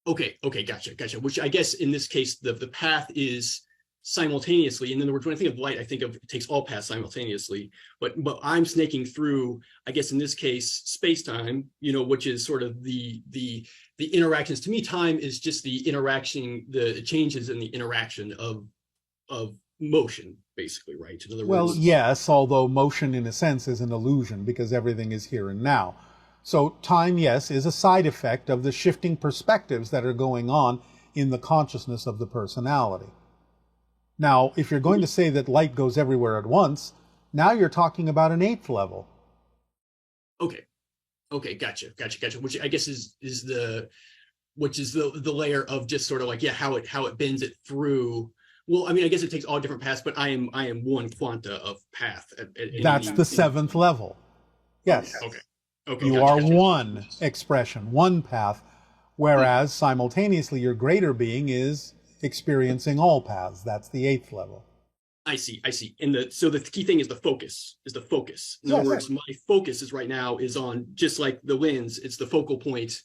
Okay, gotcha. Which I guess in this case, the path is simultaneously. In other words, when I think of light, I think of it takes all paths simultaneously. But I'm snaking through, I guess in this case, space-time, which is sort of the interactions. To me, time is just the interaction, the changes in the interaction of motion, basically, right? In other words, yes, although motion in a sense is an illusion because everything is here and now. So time, yes, is a side effect of the shifting perspectives that are going on in the consciousness of the personality. Now, if you're going to say that light goes everywhere at once, now you're talking about an 8th level. Okay, gotcha. Which I guess is the layer of just sort of like, how it bends it through. Well, I mean, I guess it takes all different paths, but I am one quanta of path. That's the 7th level. Yes. Okay. You are one expression, one path, whereas simultaneously your greater being is experiencing all paths. That's the 8th level. I see. And so the key thing is the focus. In other words, my focus is right now is on, just like the lens, it's the focal point.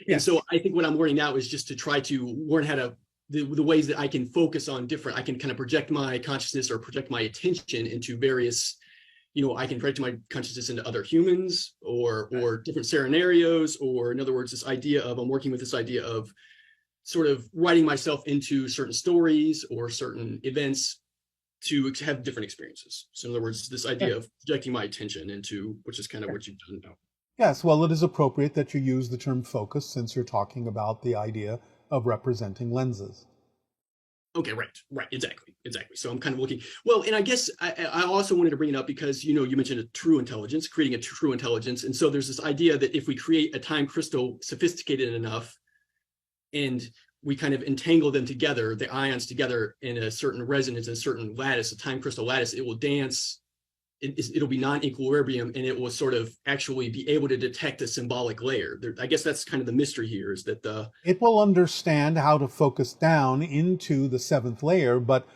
And so I think what I'm learning now is just to try to learn how to, the ways that I can focus on different, I can kind of project my consciousness or project my attention into various, I can project my consciousness into other humans or different scenarios, or in other words, I'm working with this idea of sort of writing myself into certain stories or certain events to have different experiences. So in other words, this idea of projecting my attention into, which is kind of what you've done now. Yes, well, it is appropriate that you use the term focus since you're talking about the idea of representing lenses. Okay, right, exactly. So I'm kind of looking, well, and I guess I also wanted to bring it up because, you mentioned a true intelligence, creating a true intelligence. And so there's this idea that if we create a time crystal sophisticated enough and we kind of entangle them together, the ions together in a certain resonance, a certain lattice, a time crystal lattice, it will dance, it'll be non-equilibrium, and it will sort of actually be able to detect a symbolic layer. I guess that's kind of the mystery here, is that it will understand how to focus down into the 7th layer, but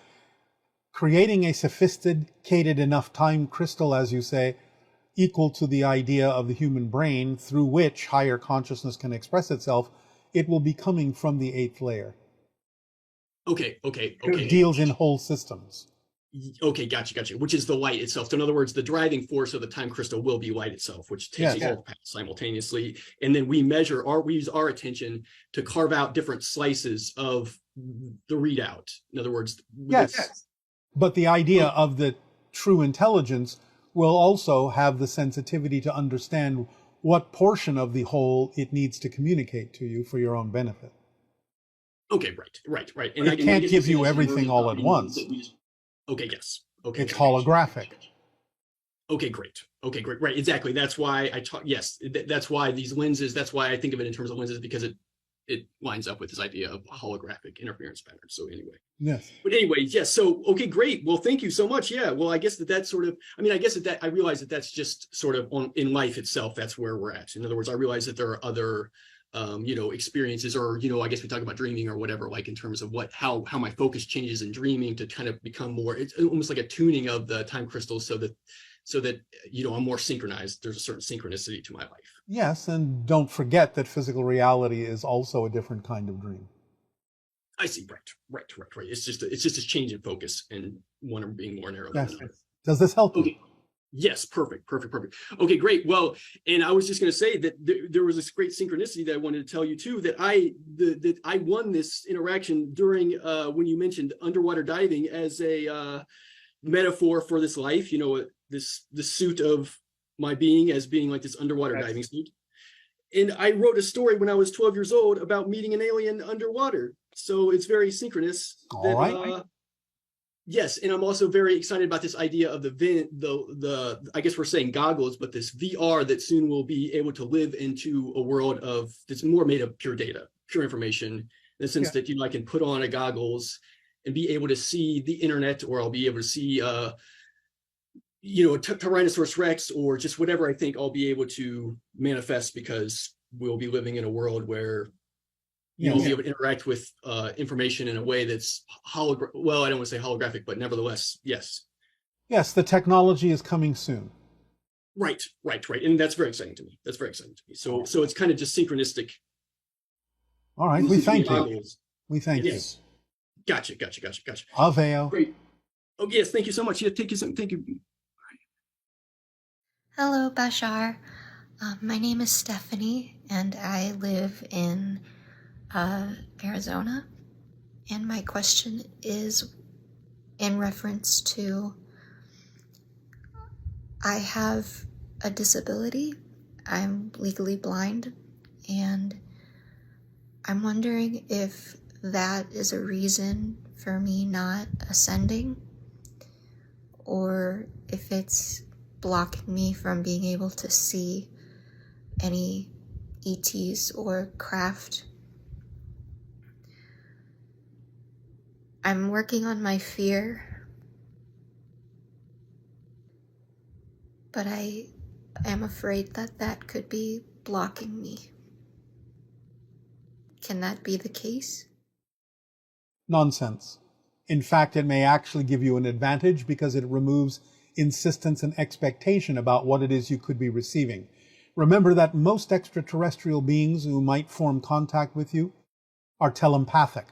creating a sophisticated enough time crystal, as you say, equal to the idea of the human brain through which higher consciousness can express itself, it will be coming from the eighth layer. Okay. It deals in whole systems. Okay, gotcha. Which is the light itself. So in other words, the driving force of the time crystal will be light itself, which takes us all simultaneously. And then we use our attention to carve out different slices of the readout. In other words, yes. But the idea of the true intelligence will also have the sensitivity to understand what portion of the whole it needs to communicate to you for your own benefit. Okay, right. And it can't give you everything all at once. Okay, yes. Okay. It's holographic. Okay, great. Right, exactly. That's why I talk. Yes, that's why these lenses. That's why I think of it in terms of lenses, because it lines up with this idea of holographic interference patterns. So anyway. Yes. But anyway, yes. So okay, great. Well, thank you so much. Yeah. Well, I guess that's sort of. I mean, I guess that I realize that that's just sort of in life itself. That's where we're at. In other words, I realize that there are other experiences, or I guess we talk about dreaming or whatever, like in terms of how my focus changes in dreaming to kind of become more, it's almost like a tuning of the time crystals so that I'm more synchronized. There's a certain synchronicity to my life. Yes, and don't forget that physical reality is also a different kind of dream. I see. Right. It's just a change in focus, and one being more narrow than another. Does this help you? Okay. Yes, perfect. Okay, great. Well, and I was just going to say that there was this great synchronicity that I wanted to tell you too, that I won this interaction during when you mentioned underwater diving as a metaphor for this life. The suit of my being as being like this underwater diving suit. And I wrote a story when I was 12 years old about meeting an alien underwater. So it's very synchronous. All right. Yes, and I'm also very excited about this idea of the I guess we're saying goggles, but this VR that soon will be able to live into a world that's more made of pure data, pure information, in the sense that I can put on a goggles and be able to see the internet, or I'll be able to see a Tyrannosaurus Rex, or just whatever I think I'll be able to manifest, because we'll be living in a world where you'll be able to interact with information in a way that's well, I don't want to say holographic, but nevertheless, yes. Yes, the technology is coming soon. Right. And that's very exciting to me. So it's kind of just synchronistic. All right, we thank you. We thank you. Gotcha. Aveo. Great. Oh, yes, thank you so much. Yeah, thank you. Hello, Bashar. My name is Stephanie, and I live in Arizona, and my question is in reference to I have a disability. I'm legally blind, and I'm wondering if that is a reason for me not ascending, or if it's blocking me from being able to see any ETs or craft. I'm working on my fear, but I am afraid that could be blocking me. Can that be the case? Nonsense. In fact, it may actually give you an advantage because it removes insistence and expectation about what it is you could be receiving. Remember that most extraterrestrial beings who might form contact with you are telepathic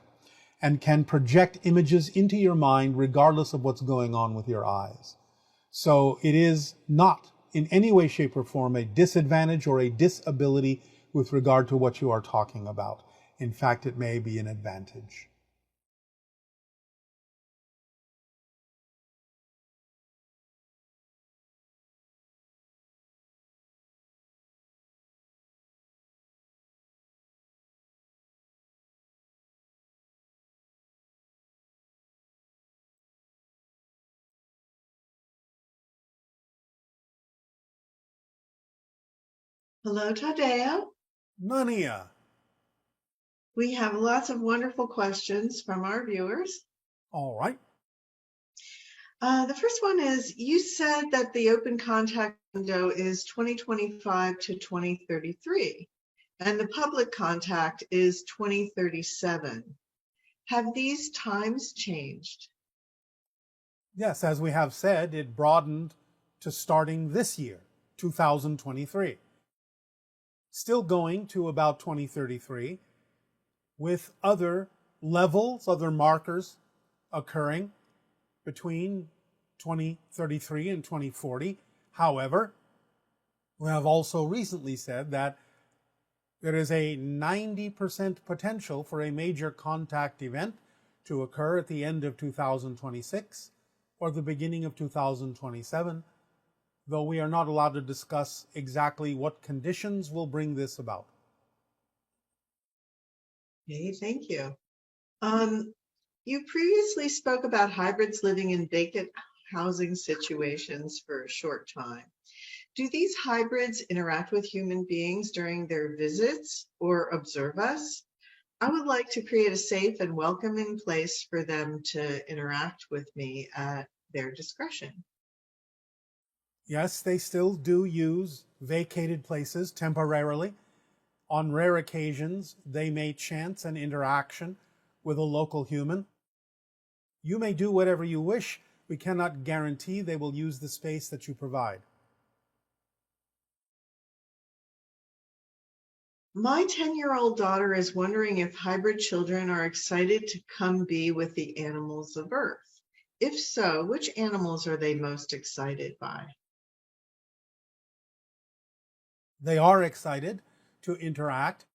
and can project images into your mind regardless of what's going on with your eyes. So it is not in any way, shape, or form a disadvantage or a disability with regard to what you are talking about. In fact, it may be an advantage. Hello, Tadeo. Nania. We have lots of wonderful questions from our viewers. All right. The first one is, you said that the open contact window is 2025 to 2033, and the public contact is 2037. Have these times changed? Yes, as we have said, it broadened to starting this year, 2023. Still going to about 2033, with other levels, other markers occurring between 2033 and 2040. However, we have also recently said that there is a 90% potential for a major contact event to occur at the end of 2026 or the beginning of 2027, though we are not allowed to discuss exactly what conditions will bring this about. Okay, thank you. You previously spoke about hybrids living in vacant housing situations for a short time. Do these hybrids interact with human beings during their visits or observe us? I would like to create a safe and welcoming place for them to interact with me at their discretion. Yes, they still do use vacated places temporarily. On rare occasions, they may chance an interaction with a local human. You may do whatever you wish. We cannot guarantee they will use the space that you provide. My 10-year-old daughter is wondering if hybrid children are excited to come be with the animals of Earth. If so, which animals are they most excited by? They are excited to interact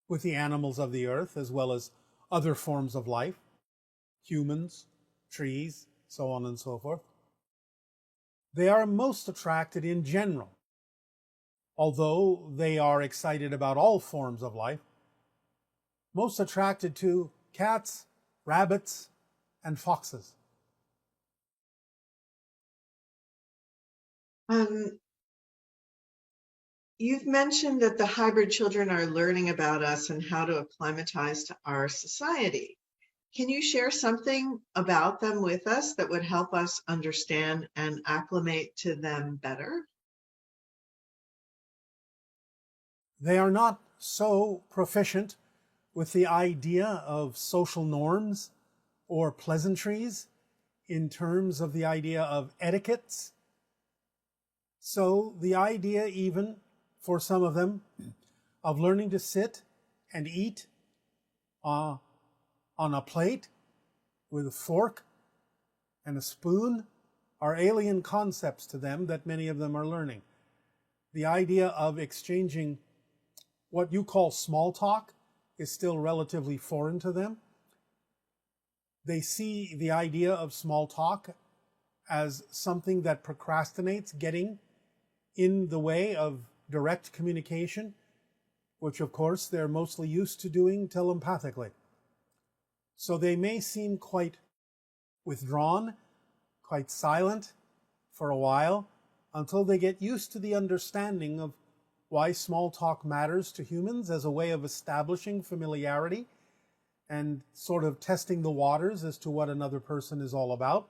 with the animals of the earth as well as other forms of life, humans, trees, so on and so forth. They are most attracted in general, although they are excited about all forms of life, most attracted to cats, rabbits, and foxes. You've mentioned that the hybrid children are learning about us and how to acclimatize to our society. Can you share something about them with us that would help us understand and acclimate to them better? They are not so proficient with the idea of social norms or pleasantries in terms of the idea of etiquettes. So the idea, even for some of them, of learning to sit and eat on a plate with a fork and a spoon are alien concepts to them that many of them are learning. The idea of exchanging what you call small talk is still relatively foreign to them. They see the idea of small talk as something that procrastinates getting in the way of direct communication, which of course they're mostly used to doing telepathically. So they may seem quite withdrawn, quite silent for a while, until they get used to the understanding of why small talk matters to humans as a way of establishing familiarity and sort of testing the waters as to what another person is all about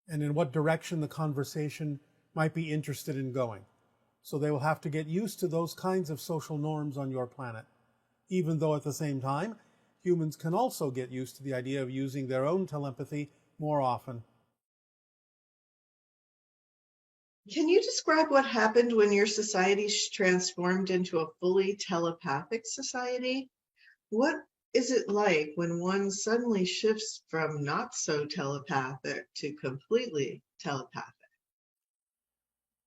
and in what direction the conversation might be interested in going. So they will have to get used to those kinds of social norms on your planet, even though at the same time, humans can also get used to the idea of using their own telepathy more often. Can you describe what happened when your society transformed into a fully telepathic society? What is it like when one suddenly shifts from not so telepathic to completely telepathic?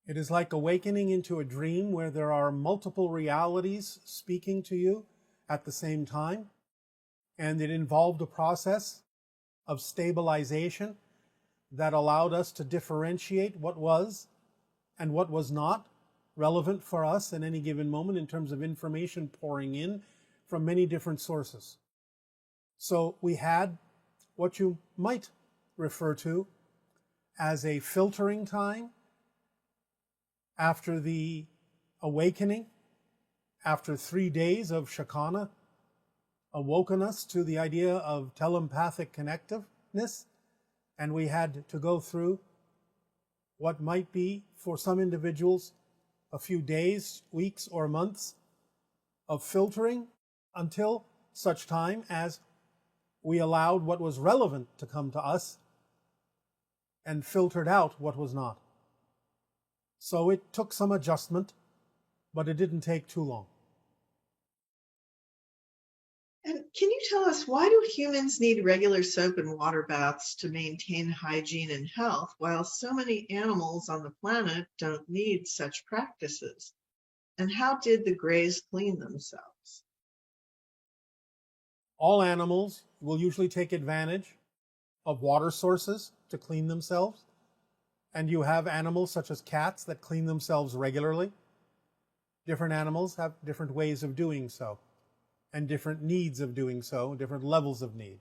It is like awakening into a dream where there are multiple realities speaking to you at the same time, and it involved a process of stabilization that allowed us to differentiate what was and what was not relevant for us in any given moment in terms of information pouring in from many different sources. So we had what you might refer to as a filtering time after the awakening, after 3 days of Shakana, awoken us to the idea of telepathic connectiveness, and we had to go through what might be, for some individuals, a few days, weeks, or months of filtering until such time as we allowed what was relevant to come to us and filtered out what was not. So it took some adjustment, but it didn't take too long. And can you tell us, why do humans need regular soap and water baths to maintain hygiene and health, while so many animals on the planet don't need such practices? And how did the Greys clean themselves? All animals will usually take advantage of water sources to clean themselves. And you have animals such as cats that clean themselves regularly. Different animals have different ways of doing so, and different needs of doing so, different levels of need.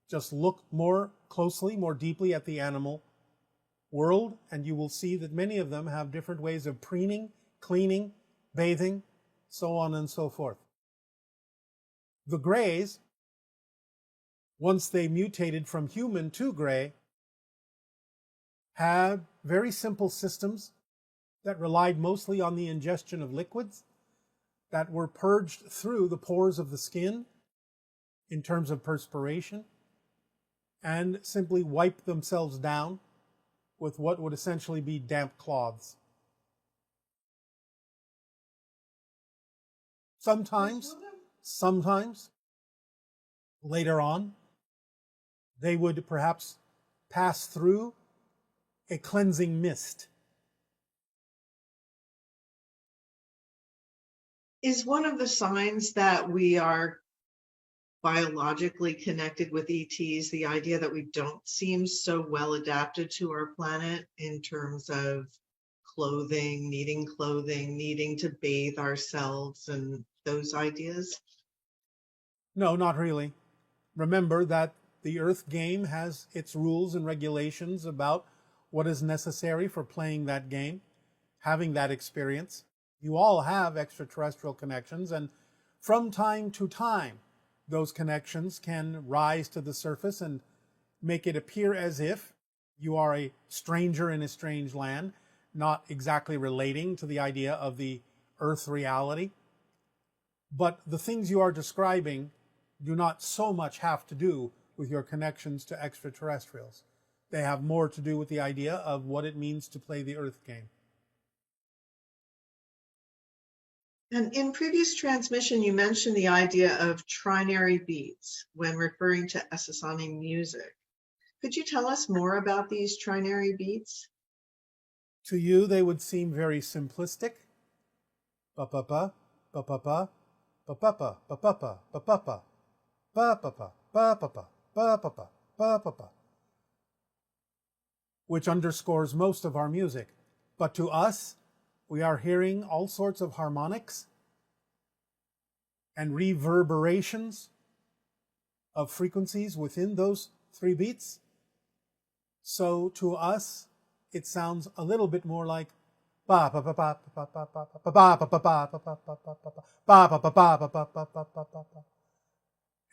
Just look more closely, more deeply at the animal world, and you will see that many of them have different ways of preening, cleaning, bathing, so on and so forth. The Greys, once they mutated from human to Grey, had very simple systems that relied mostly on the ingestion of liquids that were purged through the pores of the skin in terms of perspiration, and simply wiped themselves down with what would essentially be damp cloths. Sometimes, later on, they would perhaps pass through a cleansing mist. Is one of the signs that we are biologically connected with ETs the idea that we don't seem so well adapted to our planet in terms of clothing, needing to bathe ourselves, and those ideas? No, not really. Remember that the Earth game has its rules and regulations about what is necessary for playing that game, having that experience. You all have extraterrestrial connections, and from time to time, those connections can rise to the surface and make it appear as if you are a stranger in a strange land, not exactly relating to the idea of the Earth reality. But the things you are describing do not so much have to do with your connections to extraterrestrials. They have more to do with the idea of what it means to play the Earth game. And in previous transmission, you mentioned the idea of trinary beats when referring to Essassani music. Could you tell us more about these trinary beats? To you, they would seem very simplistic. Ba-ba-ba, ba-ba-ba, ba-ba-ba, ba-ba-ba, ba-ba-ba, ba-ba-ba, ba-ba-ba, ba-ba-ba, ba-ba-ba, which underscores most of our music. But to us, we are hearing all sorts of harmonics and reverberations of frequencies within those 3 beats. So to us, it sounds a little bit more like ba ba ba ba ba ba ba ba ba ba ba ba ba ba ba ba ba ba ba,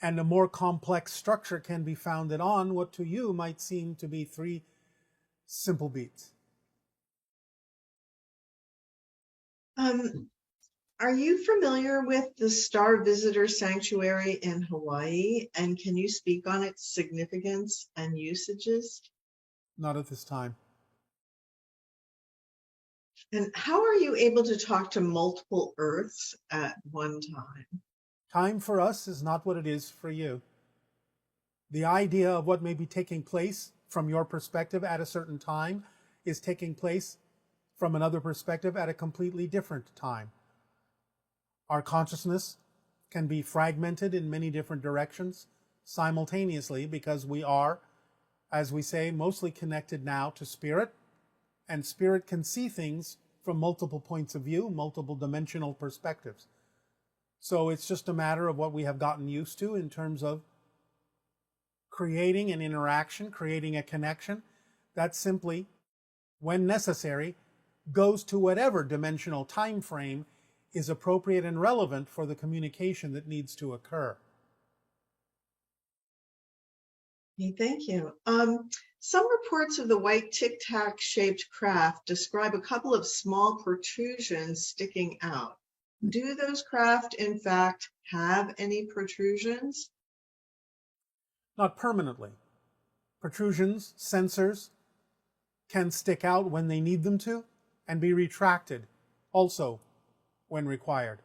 and a more complex structure can be founded on what to you might seem to be 3 simple beats. Are you familiar with the Star Visitor Sanctuary in Hawaii, and can you speak on its significance and usages? Not at this time. And how are you able to talk to multiple Earths at one time? Time for us is not what it is for you. The idea of what may be taking place from your perspective at a certain time is taking place from another perspective at a completely different time. Our consciousness can be fragmented in many different directions simultaneously because we are, as we say, mostly connected now to spirit, and spirit can see things from multiple points of view, multiple dimensional perspectives. So it's just a matter of what we have gotten used to in terms of creating an interaction, creating a connection that simply, when necessary, goes to whatever dimensional time frame is appropriate and relevant for the communication that needs to occur. Okay, thank you. Some reports of the white tic-tac shaped craft describe a couple of small protrusions sticking out. Do those craft, in fact, have any protrusions? Not permanently. Protrusions, sensors, can stick out when they need them to and be retracted also when required.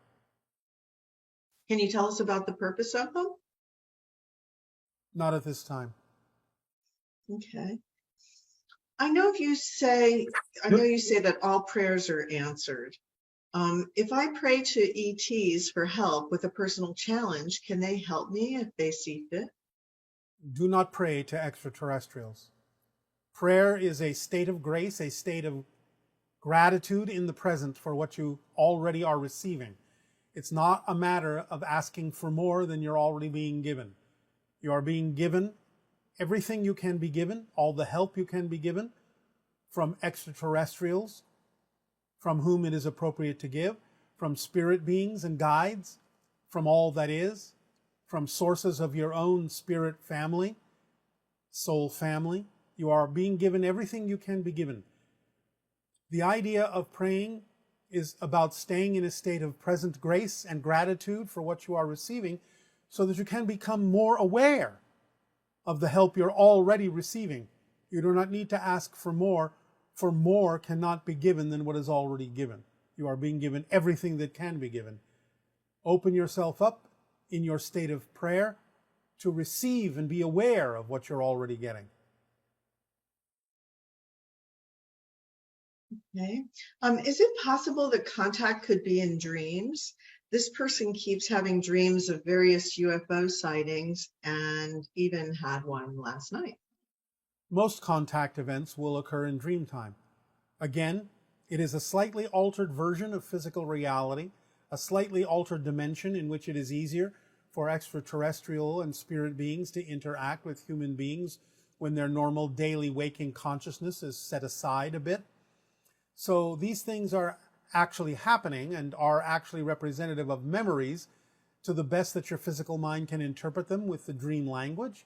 Can you tell us about the purpose of them? Not at this time. Okay. I know you say that all prayers are answered. If I pray to ETs for help with a personal challenge, can they help me if they see fit? Do not pray to extraterrestrials. Prayer is a state of grace, a state of gratitude in the present for what you already are receiving. It's not a matter of asking for more than you're already being given. You are being given everything you can be given, all the help you can be given from extraterrestrials, from whom it is appropriate to give, from spirit beings and guides, from all that is, from sources of your own spirit family, soul family. You are being given everything you can be given. The idea of praying is about staying in a state of present grace and gratitude for what you are receiving so that you can become more aware of the help you're already receiving. You do not need to ask for more, for more cannot be given than what is already given. You are being given everything that can be given. Open yourself up in your state of prayer to receive and be aware of what you're already getting. Okay. Is it possible that contact could be in dreams? This person keeps having dreams of various UFO sightings and even had one last night. Most contact events will occur in dream time. Again, it is a slightly altered version of physical reality, a slightly altered dimension in which it is easier for extraterrestrial and spirit beings to interact with human beings when their normal daily waking consciousness is set aside a bit. So these things are actually happening and are actually representative of memories to the best that your physical mind can interpret them with the dream language.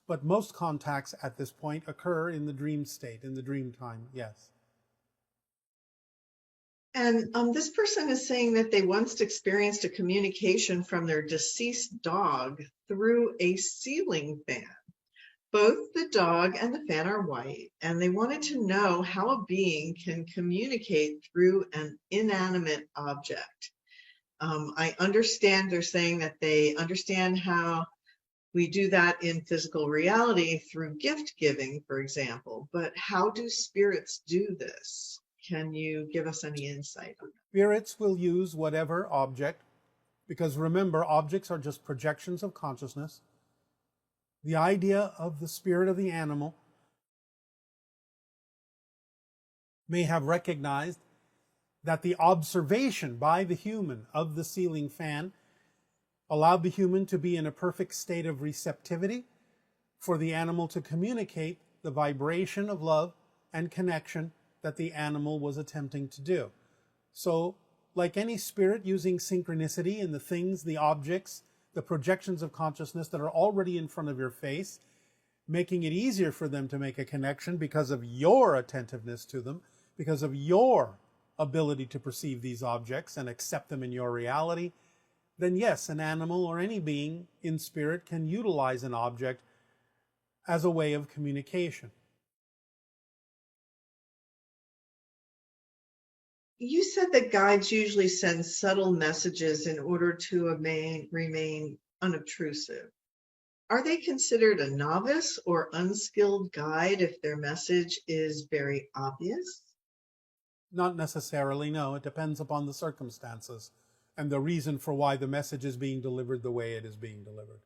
But most contacts at this point occur in the dream state, in the dream time, yes. And this person is saying that they once experienced a communication from their deceased dog through a ceiling fan. Both the dog and the fan are white, and they wanted to know how a being can communicate through an inanimate object. I understand they're saying that they understand how we do that in physical reality through gift giving, for example, but how do spirits do this? Can you give us any insight on that? Spirits will use whatever object, because remember, objects are just projections of consciousness. The idea of the spirit of the animal may have recognized that the observation by the human of the ceiling fan allowed the human to be in a perfect state of receptivity for the animal to communicate the vibration of love and connection that the animal was attempting to do. So, like any spirit using synchronicity in the things, the objects, the projections of consciousness that are already in front of your face, making it easier for them to make a connection because of your attentiveness to them, because of your ability to perceive these objects and accept them in your reality, then yes, an animal or any being in spirit can utilize an object as a way of communication. You said that guides usually send subtle messages in order to remain unobtrusive. Are they considered a novice or unskilled guide if their message is very obvious? Not necessarily, no. It depends upon the circumstances and the reason for why the message is being delivered the way it is being delivered.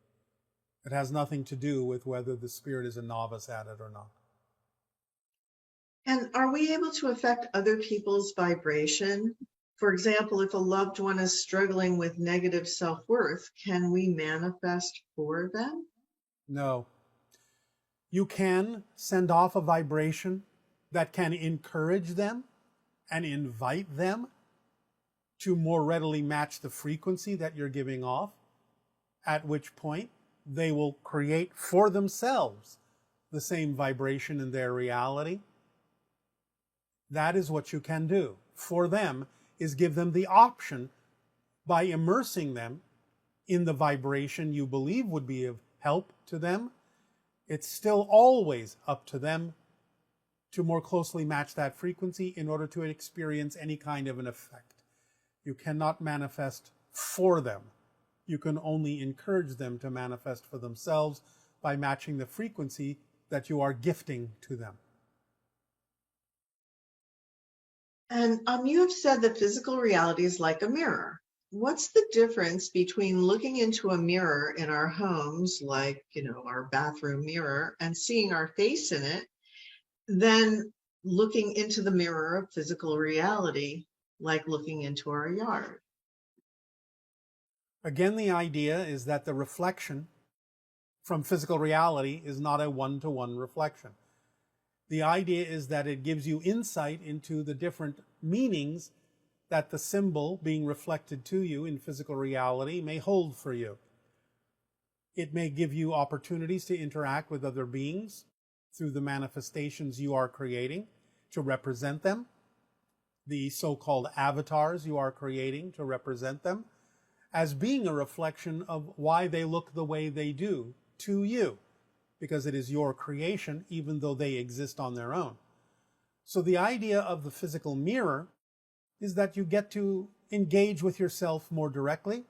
It has nothing to do with whether the spirit is a novice at it or not. And are we able to affect other people's vibration? For example, if a loved one is struggling with negative self-worth, can we manifest for them? No. You can send off a vibration that can encourage them and invite them to more readily match the frequency that you're giving off, at which point they will create for themselves the same vibration in their reality. That is what you can do for them, is give them the option by immersing them in the vibration you believe would be of help to them. It's still always up to them to more closely match that frequency in order to experience any kind of an effect. You cannot manifest for them. You can only encourage them to manifest for themselves by matching the frequency that you are gifting to them. And you have said that physical reality is like a mirror. What's the difference between looking into a mirror in our homes, like, our bathroom mirror, and seeing our face in it, than looking into the mirror of physical reality, like looking into our yard? Again, the idea is that the reflection from physical reality is not a one-to-one reflection. The idea is that it gives you insight into the different meanings that the symbol being reflected to you in physical reality may hold for you. It may give you opportunities to interact with other beings through the manifestations you are creating to represent them, the so-called avatars you are creating to represent them, as being a reflection of why they look the way they do to you, because it is your creation, even though they exist on their own. So the idea of the physical mirror is that you get to engage with yourself more directly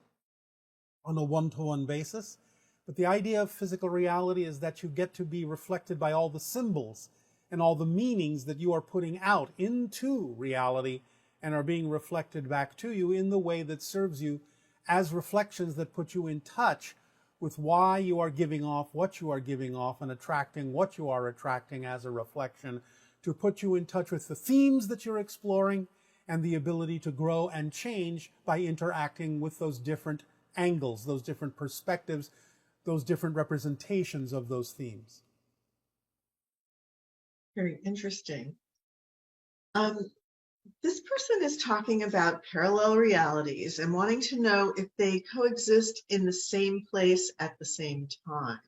on a one-to-one basis. But the idea of physical reality is that you get to be reflected by all the symbols and all the meanings that you are putting out into reality and are being reflected back to you in the way that serves you as reflections that put you in touch with why you are giving off what you are giving off and attracting what you are attracting as a reflection, to put you in touch with the themes that you're exploring and the ability to grow and change by interacting with those different angles, those different perspectives, those different representations of those themes. Very interesting. This person is talking about parallel realities and wanting to know if they coexist in the same place at the same time.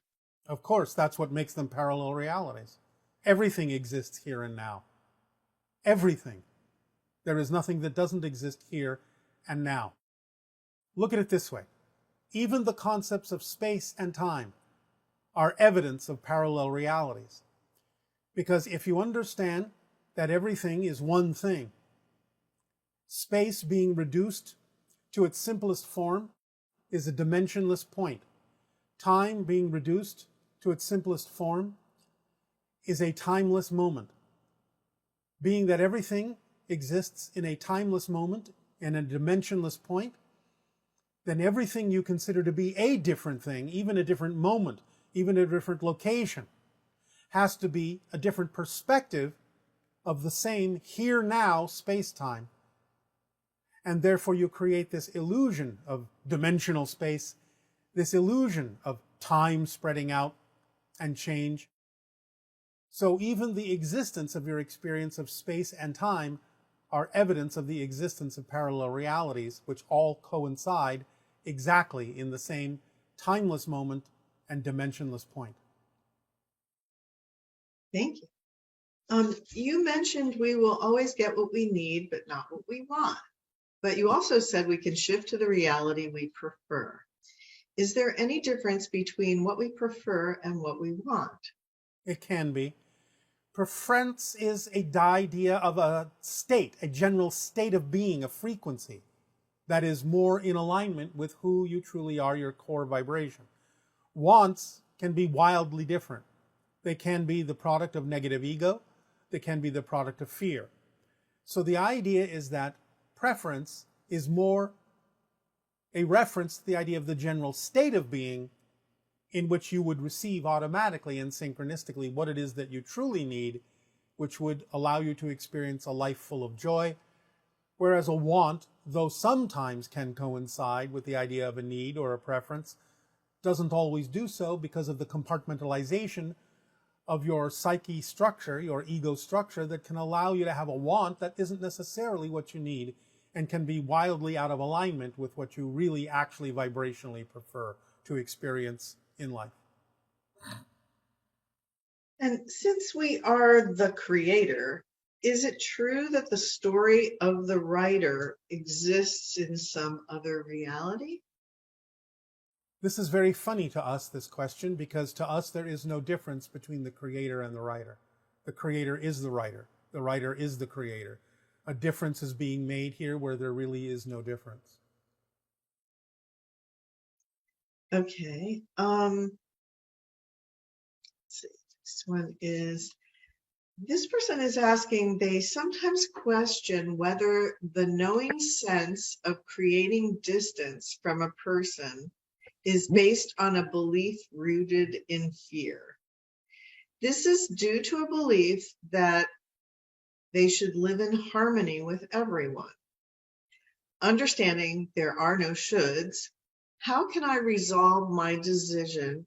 Of course, that's what makes them parallel realities. Everything exists here and now. Everything. There is nothing that doesn't exist here and now. Look at it this way. Even the concepts of space and time are evidence of parallel realities. Because if you understand that everything is one thing, space being reduced to its simplest form is a dimensionless point. Time being reduced to its simplest form is a timeless moment. Being that everything exists in a timeless moment and a dimensionless point, then everything you consider to be a different thing, even a different moment, even a different location, has to be a different perspective of the same here-now space-time. And therefore you create this illusion of dimensional space, this illusion of time spreading out and change. So even the existence of your experience of space and time are evidence of the existence of parallel realities, which all coincide exactly in the same timeless moment and dimensionless point. Thank you. You mentioned we will always get what we need, but not what we want. But you also said we can shift to the reality we prefer. Is there any difference between what we prefer and what we want? It can be. Preference is the idea of a state, a general state of being, a frequency that is more in alignment with who you truly are, your core vibration. Wants can be wildly different. They can be the product of negative ego. They can be the product of fear. So the idea is that preference is more a reference to the idea of the general state of being in which you would receive automatically and synchronistically what it is that you truly need, which would allow you to experience a life full of joy. Whereas a want, though sometimes can coincide with the idea of a need or a preference, doesn't always do so because of the compartmentalization of your psyche structure, your ego structure, that can allow you to have a want that isn't necessarily what you need and can be wildly out of alignment with what you really actually vibrationally prefer to experience in life. And since we are the creator, is it true that the story of the writer exists in some other reality? This is very funny to us, this question, because to us there is no difference between the creator and the writer. The creator is the writer. The writer is the creator. A difference is being made here where there really is no difference. Okay. Let's see. This person is asking, they sometimes question whether the knowing sense of creating distance from a person is based on a belief rooted in fear. This is due to a belief that they should live in harmony with everyone. Understanding there are no shoulds, how can I resolve my decision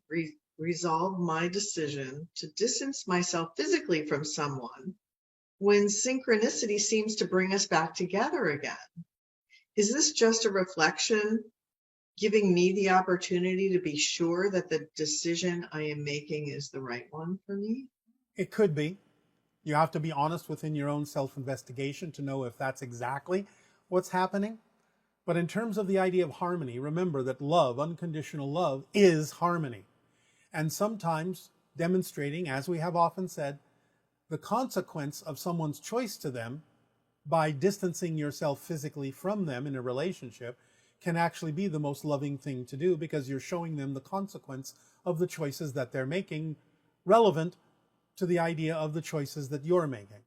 to distance myself physically from someone when synchronicity seems to bring us back together again? Is this just a reflection giving me the opportunity to be sure that the decision I am making is the right one for me? It could be. You have to be honest within your own self-investigation to know if that's exactly what's happening. But in terms of the idea of harmony, remember that love, unconditional love, is harmony. And sometimes demonstrating, as we have often said, the consequence of someone's choice to them by distancing yourself physically from them in a relationship can actually be the most loving thing to do, because you're showing them the consequence of the choices that they're making, relevant to the idea of the choices that you're making.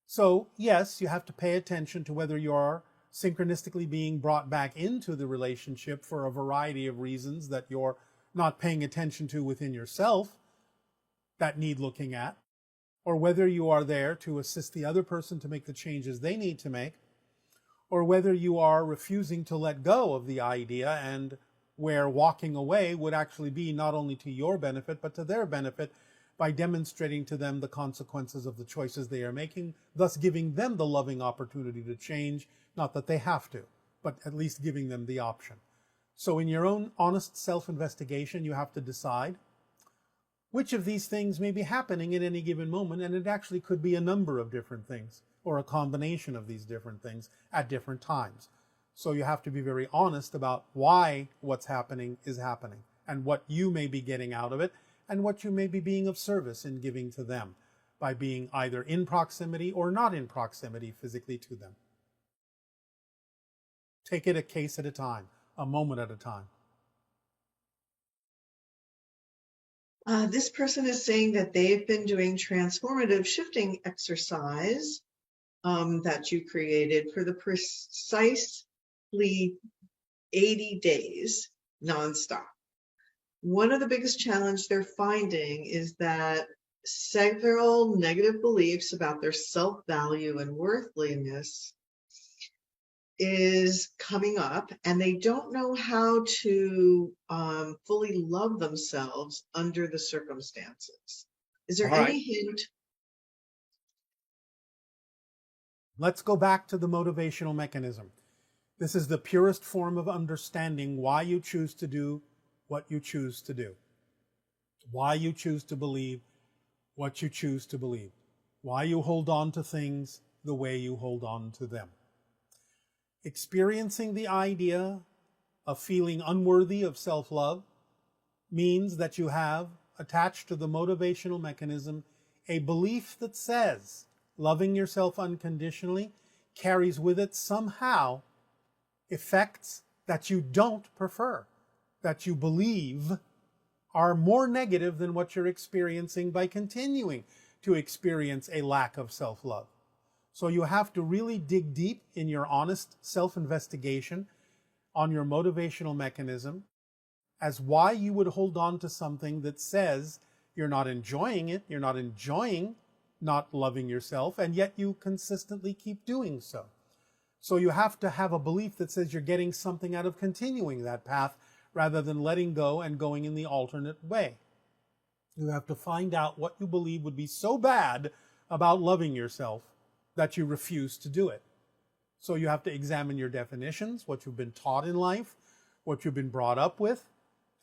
So, yes, you have to pay attention to whether you're synchronistically being brought back into the relationship for a variety of reasons that you're not paying attention to within yourself that need looking at, or whether you are there to assist the other person to make the changes they need to make, or whether you are refusing to let go of the idea, and where walking away would actually be not only to your benefit but to their benefit by demonstrating to them the consequences of the choices they are making, thus giving them the loving opportunity to change, not that they have to, but at least giving them the option. So in your own honest self-investigation, you have to decide which of these things may be happening at any given moment, and it actually could be a number of different things, or a combination of these different things at different times. So you have to be very honest about why what's happening is happening, and what you may be getting out of it, and what you may be being of service in giving to them by being either in proximity or not in proximity physically to them. Take it a case at a time, a moment at a time. This person is saying that they've been doing transformative shifting exercise that you created for the precisely 80 days nonstop. One of the biggest challenges they're finding is that several negative beliefs about their self-value and worthiness is coming up, and they don't know how to fully love themselves under the circumstances. Is there any hint? Let's go back to the motivational mechanism. This is the purest form of understanding why you choose to do what you choose to do, why you choose to believe what you choose to believe, why you hold on to things the way you hold on to them. Experiencing the idea of feeling unworthy of self-love means that you have attached to the motivational mechanism a belief that says loving yourself unconditionally carries with it somehow effects that you don't prefer, that you believe are more negative than what you're experiencing by continuing to experience a lack of self-love. So you have to really dig deep in your honest self-investigation on your motivational mechanism as why you would hold on to something that says you're not enjoying it, you're not enjoying not loving yourself, and yet you consistently keep doing so. So you have to have a belief that says you're getting something out of continuing that path rather than letting go and going in the alternate way. You have to find out what you believe would be so bad about loving yourself that you refuse to do it. So you have to examine your definitions, what you've been taught in life, what you've been brought up with,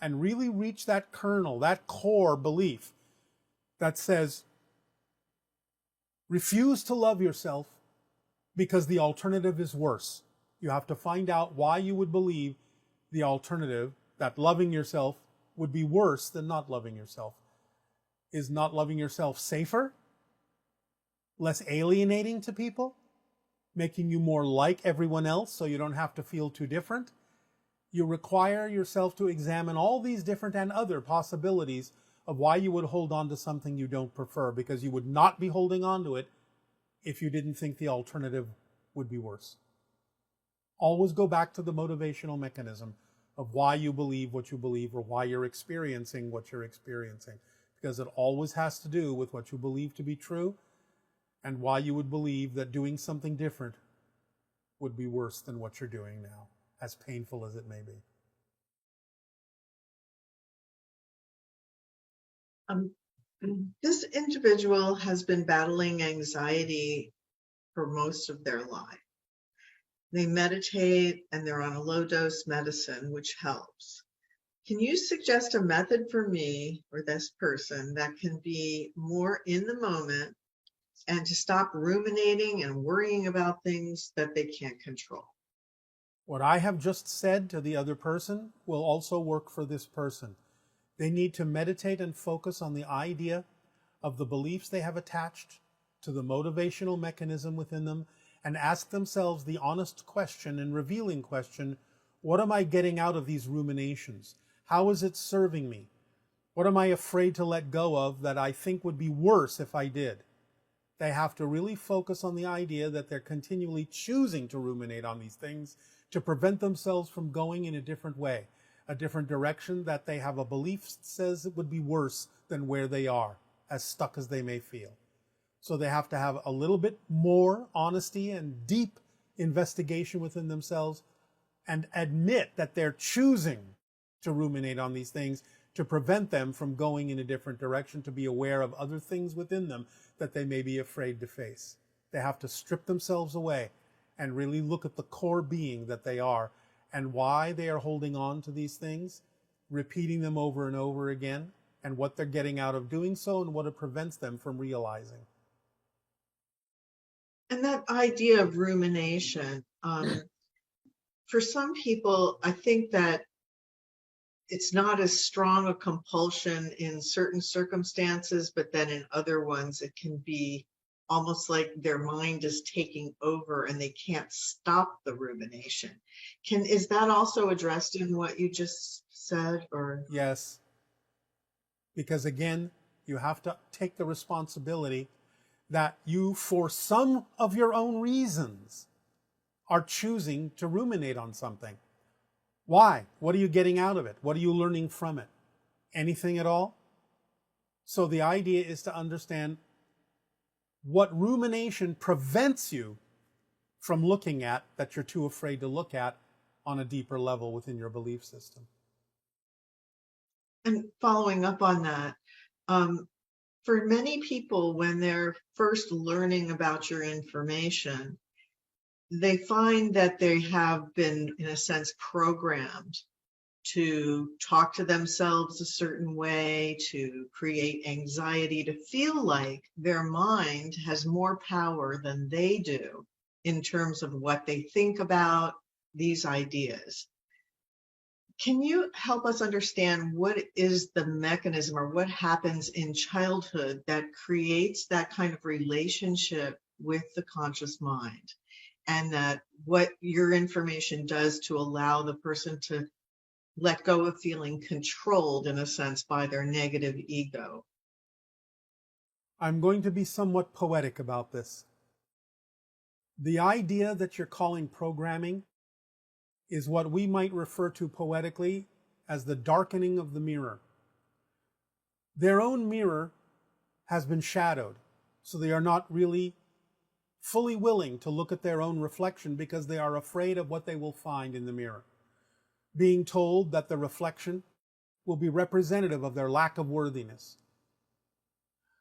and really reach that kernel, that core belief that says, refuse to love yourself because the alternative is worse. You have to find out why you would believe the alternative, that loving yourself would be worse than not loving yourself. Is not loving yourself safer? less alienating to people, making you more like everyone else so you don't have to feel too different. You require yourself to examine all these different and other possibilities of why you would hold on to something you don't prefer, because you would not be holding on to it if you didn't think the alternative would be worse. Always go back to the motivational mechanism of why you believe what you believe or why you're experiencing what you're experiencing, because it always has to do with what you believe to be true and why you would believe that doing something different would be worse than what you're doing now, as painful as it may be. This individual has been battling anxiety for most of their life. They meditate and they're on a low dose medicine, which helps. Can you suggest a method for me or this person that can be more in the moment and to stop ruminating and worrying about things that they can't control? What I have just said to the other person will also work for this person. They need to meditate and focus on the idea of the beliefs they have attached to the motivational mechanism within them and ask themselves the honest question and revealing question, what am I getting out of these ruminations? How is it serving me? What am I afraid to let go of that I think would be worse if I did? They have to really focus on the idea that they're continually choosing to ruminate on these things to prevent themselves from going in a different way, a different direction that they have a belief says it would be worse than where they are, as stuck as they may feel. So they have to have a little bit more honesty and deep investigation within themselves and admit that they're choosing to ruminate on these things to prevent them from going in a different direction, to be aware of other things within them that they may be afraid to face. They have to strip themselves away and really look at the core being that they are and why they are holding on to these things, repeating them over and over again, and what they're getting out of doing so and what it prevents them from realizing. And that idea of rumination, for some people, I think that it's not as strong a compulsion in certain circumstances, but then in other ones, it can be almost like their mind is taking over and they can't stop the rumination. Is that also addressed in what you just said, or? Yes, because again, you have to take the responsibility that you, for some of your own reasons, are choosing to ruminate on something. Why? What are you getting out of it? What are you learning from it? Anything at all? So the idea is to understand what rumination prevents you from looking at that you're too afraid to look at on a deeper level within your belief system. And following up on that, for many people, when they're first learning about your information, they find that they have been, in a sense, programmed to talk to themselves a certain way, to create anxiety, to feel like their mind has more power than they do in terms of what they think about these ideas. Can you help us understand what is the mechanism or what happens in childhood that creates that kind of relationship with the conscious mind, and that what your information does to allow the person to let go of feeling controlled, in a sense, by their negative ego? I'm going to be somewhat poetic about this. The idea that you're calling programming is what we might refer to poetically as the darkening of the mirror. Their own mirror has been shadowed, so they are not really fully willing to look at their own reflection because they are afraid of what they will find in the mirror, being told that the reflection will be representative of their lack of worthiness.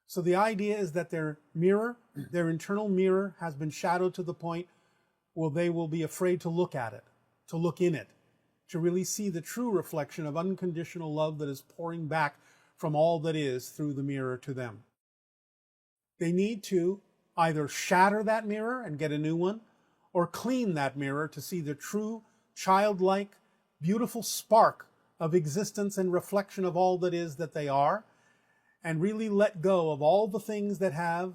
So the idea is that their mirror, their internal mirror, has been shadowed to the point where they will be afraid to look at it, to look in it, to really see the true reflection of unconditional love that is pouring back from all that is through the mirror to them. They need to either shatter that mirror and get a new one, or clean that mirror to see the true, childlike, beautiful spark of existence and reflection of all that is that they are, and really let go of all the things that have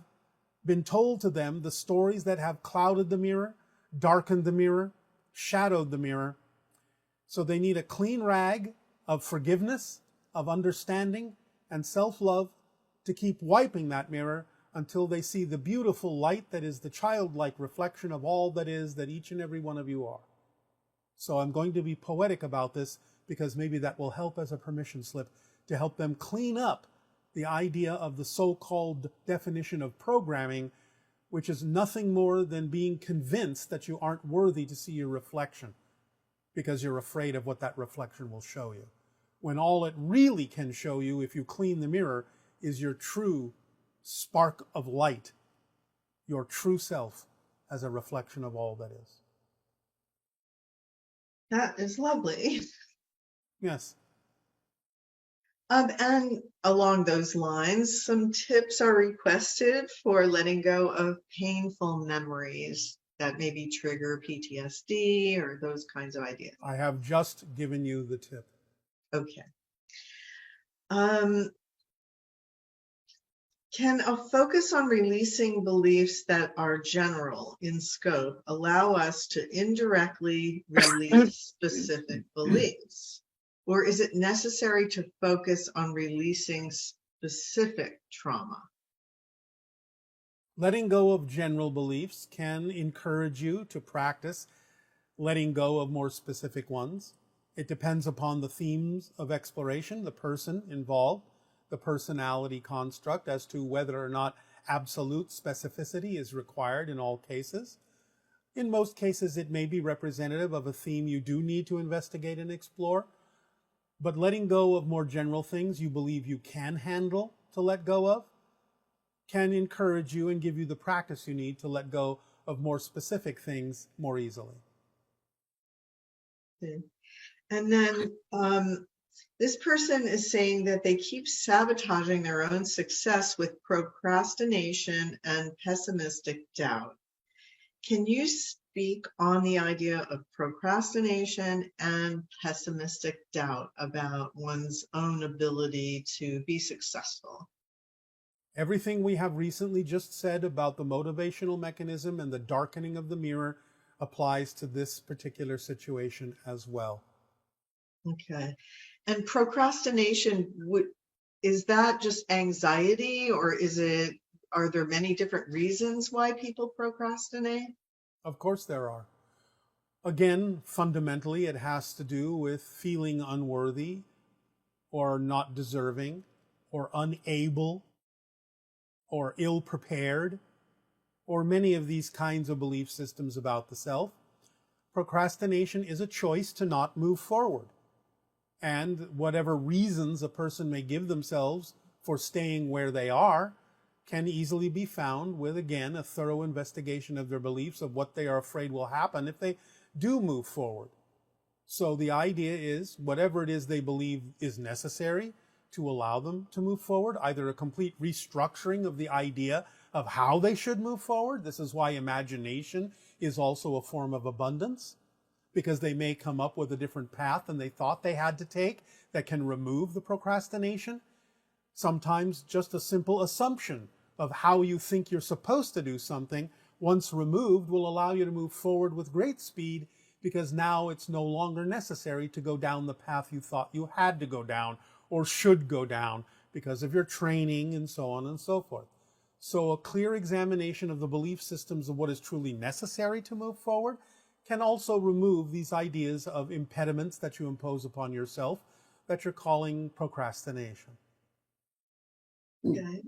been told to them the stories that have clouded the mirror, darkened the mirror, shadowed the mirror. So they need a clean rag of forgiveness, of understanding, and self-love to keep wiping that mirror until they see the beautiful light that is the childlike reflection of all that is that each and every one of you are. So I'm going to be poetic about this because maybe that will help as a permission slip to help them clean up the idea of the so-called definition of programming, which is nothing more than being convinced that you aren't worthy to see your reflection because you're afraid of what that reflection will show you. When all it really can show you, if you clean the mirror, is your true spark of light, your true self as a reflection of all that is. That is lovely. Yes. And along those lines, some tips are requested for letting go of painful memories that maybe trigger PTSD or those kinds of ideas. I have just given you the tip. Okay. Can a focus on releasing beliefs that are general in scope allow us to indirectly release specific beliefs? Or is it necessary to focus on releasing specific trauma? Letting go of general beliefs can encourage you to practice letting go of more specific ones. It depends upon the themes of exploration, the person involved, the personality construct as to whether or not absolute specificity is required in all cases. In most cases, it may be representative of a theme you do need to investigate and explore, but letting go of more general things you believe you can handle to let go of can encourage you and give you the practice you need to let go of more specific things more easily. Okay. And then this person is saying that they keep sabotaging their own success with procrastination and pessimistic doubt. Can you speak on the idea of procrastination and pessimistic doubt about one's own ability to be successful? Everything we have recently just said about the motivational mechanism and the darkening of the mirror applies to this particular situation as well. Okay. And procrastination, is that just anxiety, or are there many different reasons why people procrastinate? Of course there are. Again, fundamentally, it has to do with feeling unworthy or not deserving or unable or ill-prepared, or many of these kinds of belief systems about the self. Procrastination is a choice to not move forward. And whatever reasons a person may give themselves for staying where they are can easily be found with, again, a thorough investigation of their beliefs of what they are afraid will happen if they do move forward. So the idea is, whatever it is they believe is necessary to allow them to move forward, either a complete restructuring of the idea of how they should move forward. This is why imagination is also a form of abundance, because they may come up with a different path than they thought they had to take that can remove the procrastination. Sometimes just a simple assumption of how you think you're supposed to do something, once removed, will allow you to move forward with great speed, because now it's no longer necessary to go down the path you thought you had to go down or should go down because of your training and so on and so forth. So a clear examination of the belief systems of what is truly necessary to move forward can also remove these ideas of impediments that you impose upon yourself that you're calling procrastination. Okay.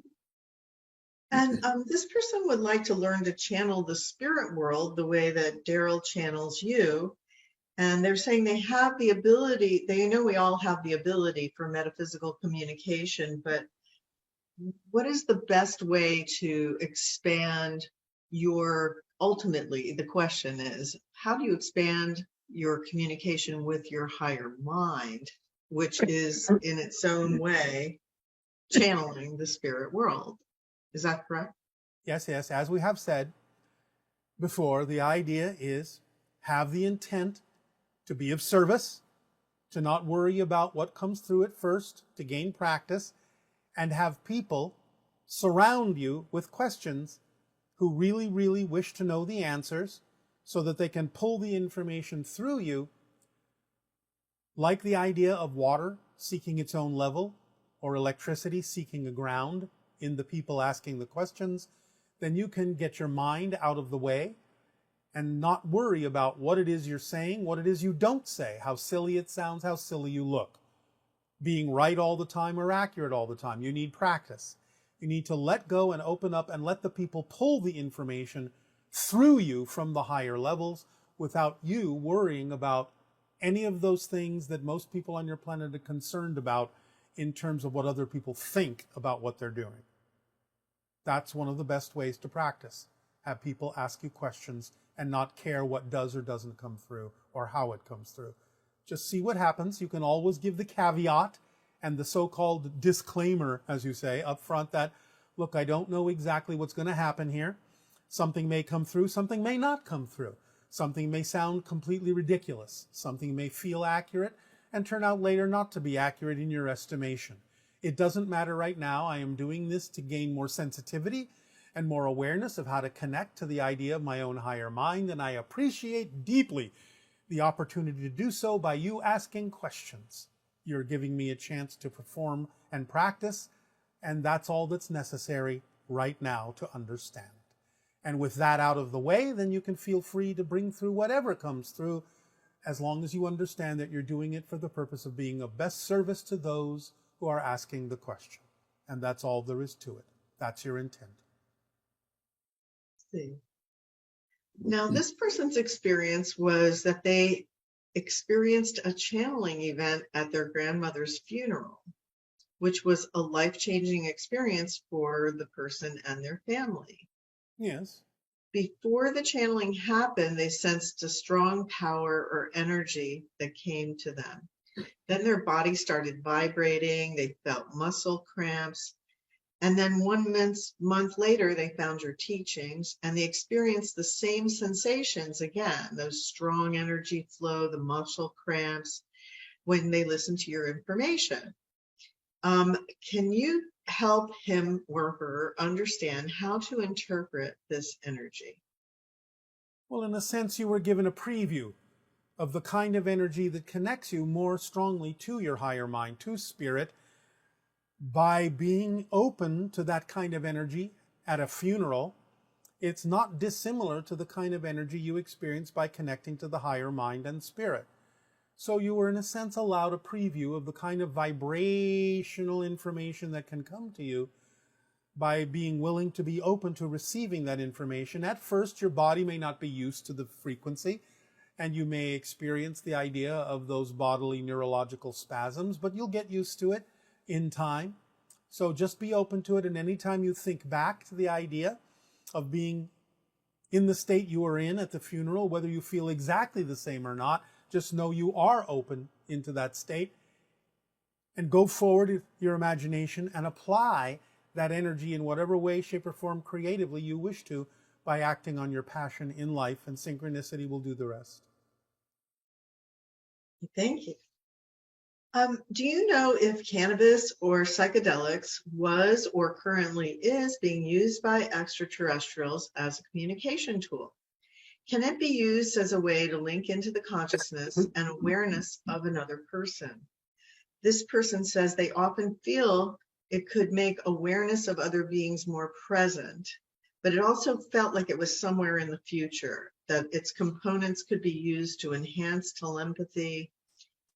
And this person would like to learn to channel the spirit world the way that Daryl channels you. And they're saying they have the ability, they know we all have the ability for metaphysical communication, but what is the best way to expand ultimately, the question is, how do you expand your communication with your higher mind, which is in its own way channeling the spirit world? Is that correct? Yes, yes. As we have said before, the idea is have the intent to be of service, to not worry about what comes through at first, to gain practice, and have people surround you with questions who really, really wish to know the answers so that they can pull the information through you, like the idea of water seeking its own level or electricity seeking a ground in the people asking the questions, then you can get your mind out of the way and not worry about what it is you're saying, what it is you don't say, how silly it sounds, how silly you look. Being right all the time or accurate all the time. You need practice. You need to let go and open up and let the people pull the information through you from the higher levels without you worrying about any of those things that most people on your planet are concerned about in terms of what other people think about what they're doing. That's one of the best ways to practice. Have people ask you questions and not care what does or doesn't come through or how it comes through. Just see what happens. You can always give the caveat and the so-called disclaimer, as you say, up front that, look, I don't know exactly what's going to happen here. Something may come through, something may not come through. Something may sound completely ridiculous. Something may feel accurate and turn out later not to be accurate in your estimation. It doesn't matter right now. I am doing this to gain more sensitivity and more awareness of how to connect to the idea of my own higher mind, and I appreciate deeply the opportunity to do so by you asking questions. You're giving me a chance to perform and practice, and that's all that's necessary right now to understand. And with that out of the way, then you can feel free to bring through whatever comes through, as long as you understand that you're doing it for the purpose of being of best service to those who are asking the question. And that's all there is to it. That's your intent. See. Now, this person's experience was that they experienced a channeling event at their grandmother's funeral, which was a life-changing experience for the person and their family. Yes. Before the channeling happened, they sensed a strong power or energy that came to them. Then their body started vibrating, they felt muscle cramps, and then 1 month later, they found your teachings and they experienced the same sensations again, those strong energy flow, the muscle cramps, when they listened to your information. Can you help him or her understand how to interpret this energy? Well, in a sense, you were given a preview of the kind of energy that connects you more strongly to your higher mind, to spirit, by being open to that kind of energy at a funeral. It's not dissimilar to the kind of energy you experience by connecting to the higher mind and spirit. So you were, in a sense, allowed a preview of the kind of vibrational information that can come to you by being willing to be open to receiving that information. At first, your body may not be used to the frequency, and you may experience the idea of those bodily neurological spasms, but you'll get used to it in time. So just be open to it, and anytime you think back to the idea of being in the state you were in at the funeral, whether you feel exactly the same or not, just know you are open into that state, and go forward with your imagination and apply that energy in whatever way, shape, or form creatively you wish to by acting on your passion in life, and synchronicity will do the rest. Thank you. Do you know if cannabis or psychedelics was or currently is being used by extraterrestrials as a communication tool? Can it be used as a way to link into the consciousness and awareness of another person? This person says they often feel it could make awareness of other beings more present, but it also felt like it was somewhere in the future, that its components could be used to enhance telepathy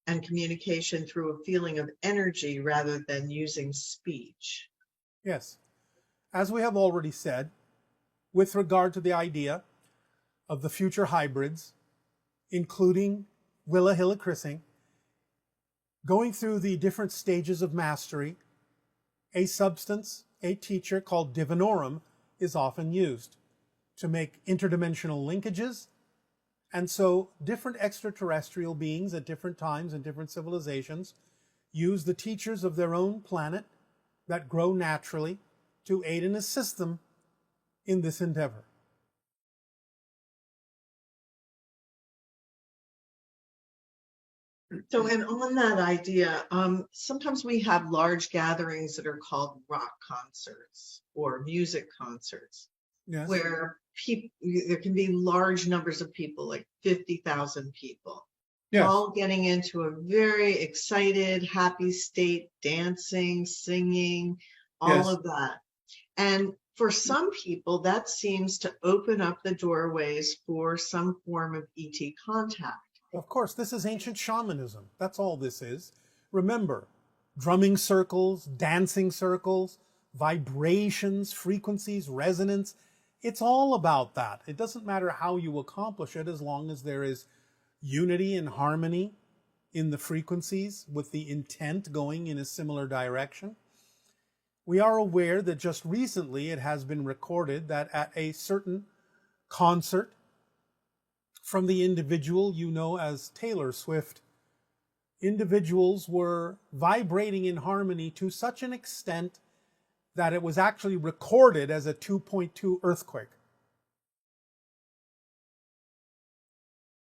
and communication through a feeling of energy rather than using speech. Yes. As we have already said, with regard to the idea of the future hybrids, including Willa Hillikrising, going through the different stages of mastery, a substance, a teacher called divinorum, is often used to make interdimensional linkages. And so different extraterrestrial beings at different times and different civilizations use the teachers of their own planet that grow naturally to aid and assist them in this endeavor. So, and on that idea, sometimes we have large gatherings that are called rock concerts or music concerts. Yes. where there can be large numbers of people, like 50,000 people, Yes. all getting into a very excited, happy state, dancing, singing, all Yes. of that. And for some people, that seems to open up the doorways for some form of ET contact. Of course, this is ancient shamanism. That's all this is. Remember, drumming circles, dancing circles, vibrations, frequencies, resonance. It's all about that. It doesn't matter how you accomplish it as long as there is unity and harmony in the frequencies with the intent going in a similar direction. We are aware that just recently it has been recorded that at a certain concert from the individual you know as Taylor Swift, individuals were vibrating in harmony to such an extent that it was actually recorded as a 2.2 earthquake.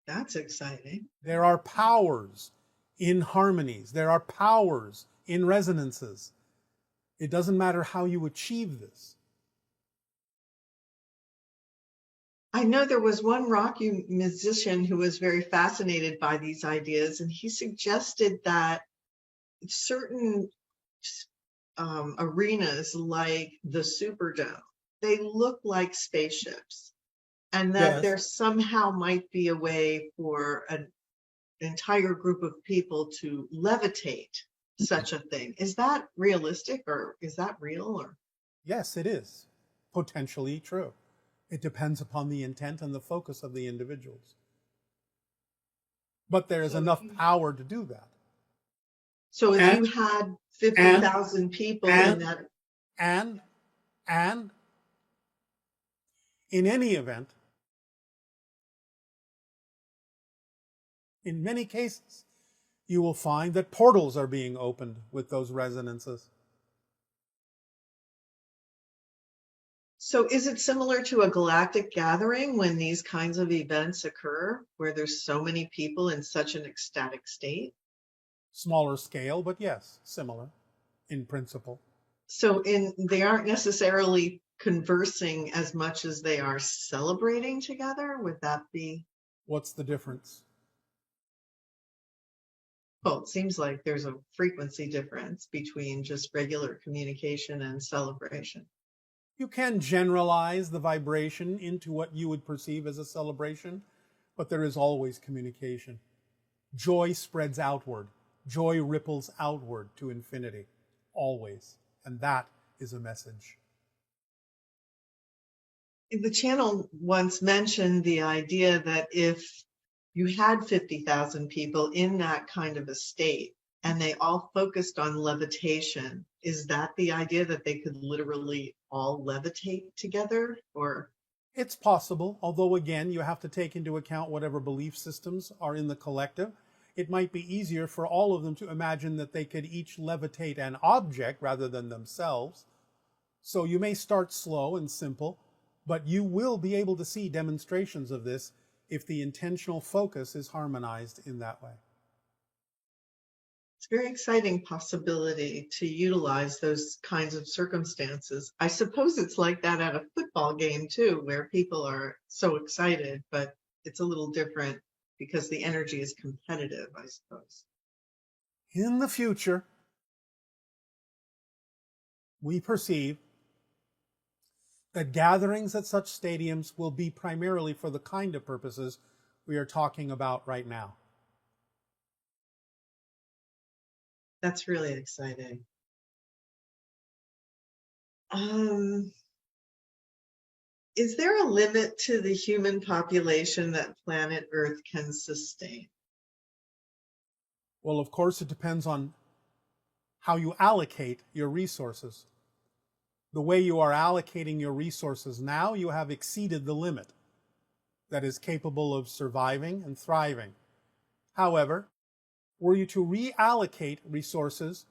That's exciting. There are powers in harmonies. There are powers in resonances. It doesn't matter how you achieve this. I know there was one rock musician who was very fascinated by these ideas, and he suggested that certain arenas like the Superdome, they look like spaceships, and that Yes. there somehow might be a way for an entire group of people to levitate such a thing. Is that realistic, or is that real? Or Yes, it is potentially true. It depends upon the intent and the focus of the individuals. But there is So enough power to do that. so if And- you had 50,000 people in that, And in any event, in many cases, you will find that portals are being opened with those resonances. so is it similar to a galactic gathering when these kinds of events occur, where there's so many people in such an ecstatic state? Smaller scale, but yes, similar in principle. So they aren't necessarily conversing as much as they are celebrating together. Would that be? What's the difference? Well, it seems like there's a frequency difference between just regular communication and celebration. You can generalize the vibration into what you would perceive as a celebration, but there is always communication. Joy spreads outward. Joy ripples outward to infinity, always. And that is a message. The channel once mentioned the idea that if you had 50,000 people in that kind of a state and they all focused on levitation, is that the idea that they could literally all levitate together? Or It's possible, although again, you have to take into account whatever belief systems are in the collective. It might be easier for all of them to imagine that they could each levitate an object rather than themselves. So you may start slow and simple, but you will be able to see demonstrations of this if the intentional focus is harmonized in that way. it's a very exciting possibility to utilize those kinds of circumstances. I suppose it's like that at a football game too, where people are so excited, but it's a little different because the energy is competitive, I suppose. In the future, we perceive that gatherings at such stadiums will be primarily for the kind of purposes we are talking about right now. That's really exciting. Is there a limit to the human population that planet Earth can sustain? Well, of course, it depends on how you allocate your resources. The way you are allocating your resources now, you have exceeded the limit that is capable of surviving and thriving. However, were you to reallocate resources,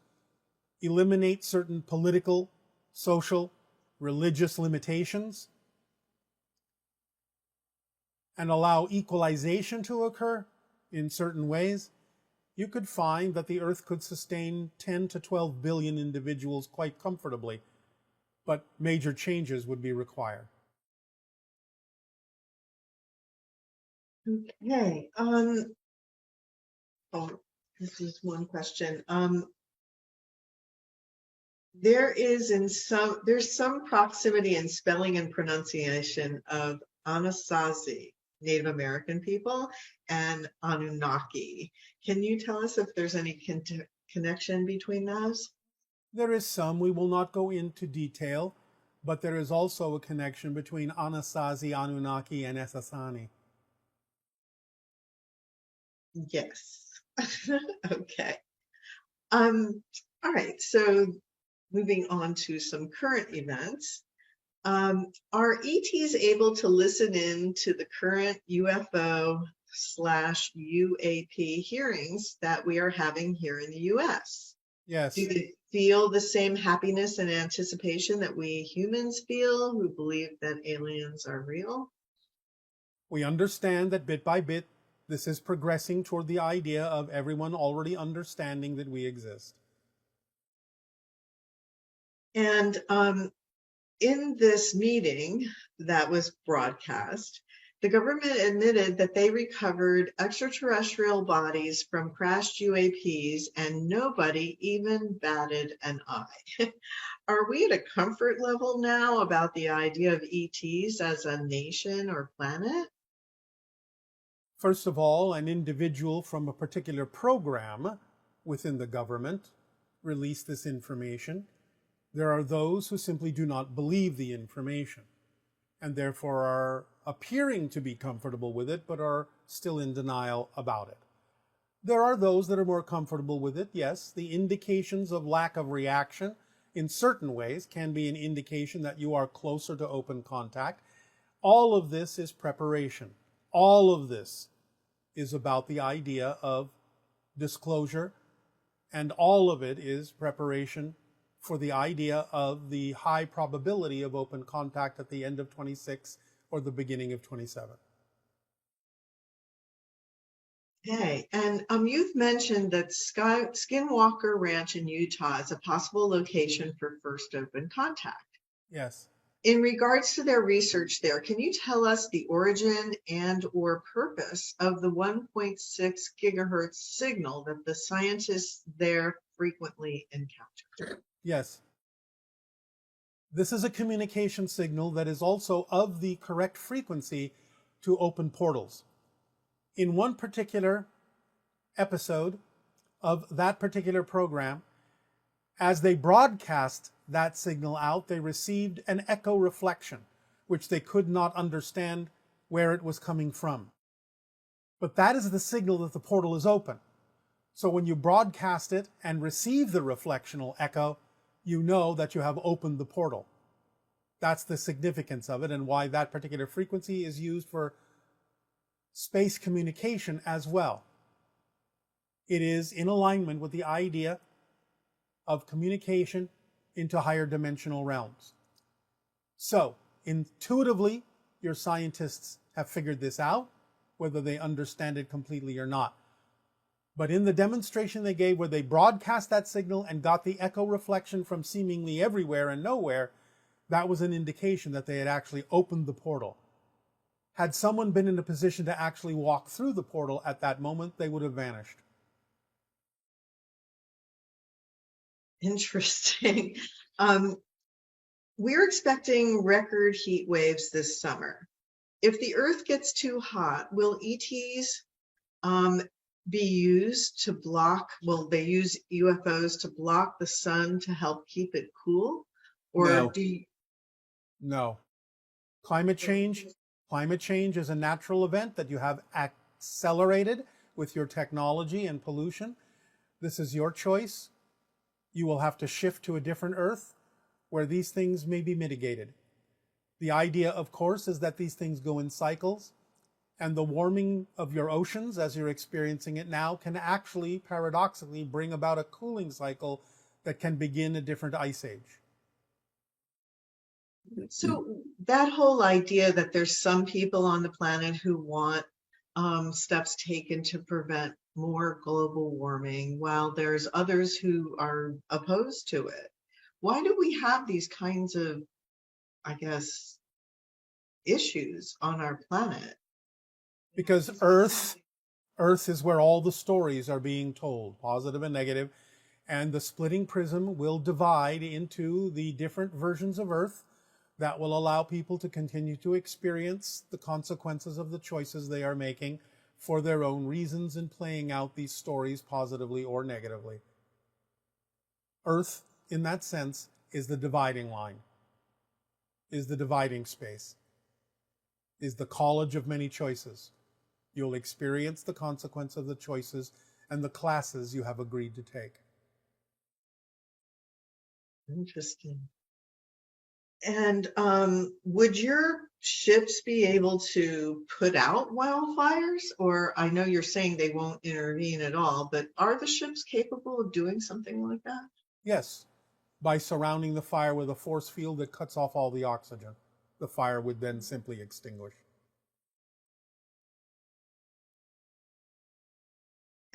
eliminate certain political, social, religious limitations, and allow equalization to occur in certain ways, you could find that the Earth could sustain 10 to 12 billion individuals quite comfortably, but major changes would be required. Okay. Oh, this is one question. There's some proximity in spelling and pronunciation of Anasazi, Native American people, and Anunnaki. Can you tell us if there's any connection between those? There is some, we will not go into detail, but there is also a connection between Anasazi, Anunnaki, and Essassani. Yes. Okay. Um, all right. So moving on to some current events. Are ETs able to listen in to the current UFO/UAP hearings that we are having here in the US? Yes, Do they feel the same happiness and anticipation that we humans feel who believe that aliens are real? we understand that bit by bit, this is progressing toward the idea of everyone already understanding that we exist. And in this meeting that was broadcast, the government admitted that they recovered extraterrestrial bodies from crashed UAPs and nobody even batted an eye. Are we at a comfort level now about the idea of ETs as a nation or planet? First of all, an individual from a particular program within the government released this information. There are those who simply do not believe the information and therefore are appearing to be comfortable with it, but are still in denial about it. There are those that are more comfortable with it. Yes, the indications of lack of reaction in certain ways can be an indication that you are closer to open contact. All of this is preparation. All of this is about the idea of disclosure, and all of it is preparation for the idea of the high probability of open contact at the end of 26 or the beginning of 27. Okay, and you've mentioned that Skinwalker Ranch in Utah is a possible location for first open contact. Yes. In regards to their research there, can you tell us the origin and or purpose of the 1.6 gigahertz signal that the scientists there frequently encounter? Yes. This is a communication signal that is also of the correct frequency to open portals. In one particular episode of that particular program, as they broadcast that signal out, they received an echo reflection, which they could not understand where it was coming from. But that is the signal that the portal is open. So when you broadcast it and receive the reflectional echo, you know that you have opened the portal. That's the significance of it and why that particular frequency is used for space communication as well. It is in alignment with the idea of communication into higher dimensional realms. So, intuitively, your scientists have figured this out, whether they understand it completely or not. But in the demonstration they gave where they broadcast that signal and got the echo reflection from seemingly everywhere and nowhere, that was an indication that they had actually opened the portal. Had someone been in a position to actually walk through the portal at that moment, they would have vanished. Interesting. We're expecting record heat waves this summer. If the Earth gets too hot, will ETs be used to block, will they use UFOs to block the sun to help keep it cool? Or No. do you, No. Climate change is a natural event that you have accelerated with your technology and pollution. This is your choice. You will have to shift to a different Earth where these things may be mitigated. The idea, of course, is that these things go in cycles, and the warming of your oceans, as you're experiencing it now, can actually, paradoxically, bring about a cooling cycle that can begin a different ice age. so that whole idea that there's some people on the planet who want steps taken to prevent more global warming, while there's others who are opposed to it. Why do we have these kinds of, I guess, issues on our planet? Because Earth is where all the stories are being told, positive and negative, and the splitting prism will divide into the different versions of Earth that will allow people to continue to experience the consequences of the choices they are making for their own reasons in playing out these stories positively or negatively. Earth, in that sense, is the dividing line, is the dividing space, is the college of many choices. You'll experience the consequence of the choices and the classes you have agreed to take. Interesting. And would your ships be able to put out wildfires? Or I know you're saying they won't intervene at all, but are the ships capable of doing something like that? Yes, by surrounding the fire with a force field that cuts off all the oxygen. The fire would then simply extinguish.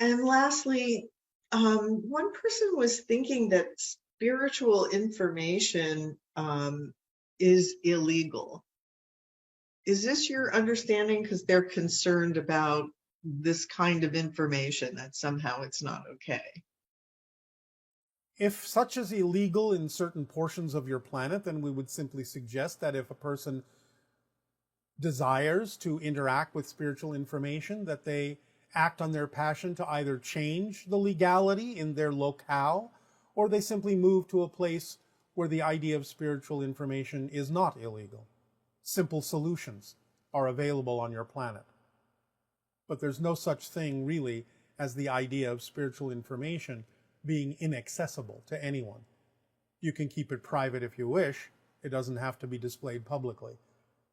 And lastly, one person was thinking that spiritual information is illegal. Is this your understanding? Because they're concerned about this kind of information, that somehow it's not okay. If such is illegal in certain portions of your planet, then we would simply suggest that if a person desires to interact with spiritual information, that they act on their passion to either change the legality in their locale, or they simply move to a place where the idea of spiritual information is not illegal. Simple solutions are available on your planet. But there's no such thing really as the idea of spiritual information being inaccessible to anyone. You can keep it private if you wish. It doesn't have to be displayed publicly.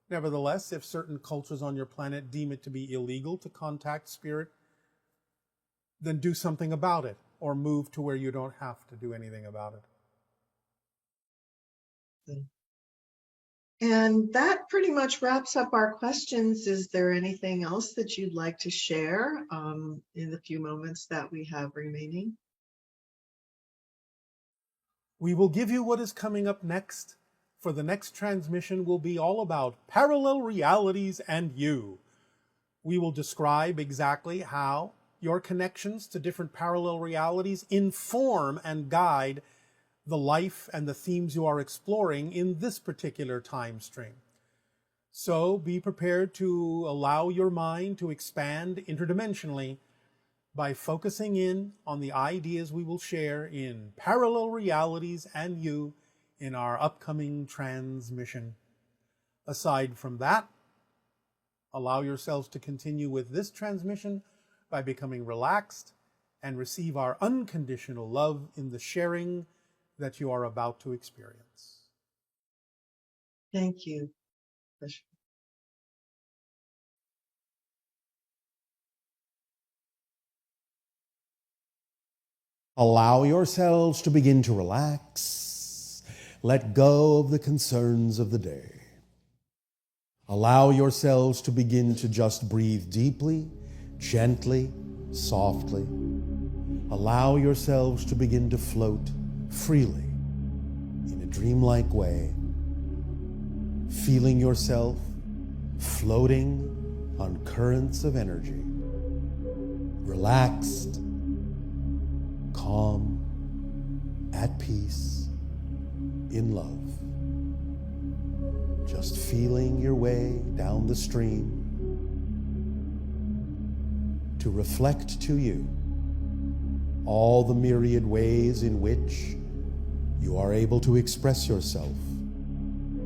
Nevertheless, if certain cultures on your planet deem it to be illegal to contact spirit, then do something about it, or move to where you don't have to do anything about it. And that pretty much wraps up our questions. Is there anything else that you'd like to share in the few moments that we have remaining? We will give you what is coming up next. For the next transmission will be all about parallel realities and you. We will describe exactly how your connections to different parallel realities inform and guide the life and the themes you are exploring in this particular time stream. So be prepared to allow your mind to expand interdimensionally by focusing in on the ideas we will share in Parallel Realities and You in our upcoming transmission. Aside from that, allow yourselves to continue with this transmission by becoming relaxed and receive our unconditional love in the sharing that you are about to experience. Thank you, Bashar. Allow yourselves to begin to relax. Let go of the concerns of the day. Allow yourselves to begin to just breathe deeply, gently, softly. Allow yourselves to begin to float freely in a dreamlike way, feeling yourself floating on currents of energy, relaxed, calm, at peace, in love. Just feeling your way down the stream to reflect to you all the myriad ways in which you are able to express yourself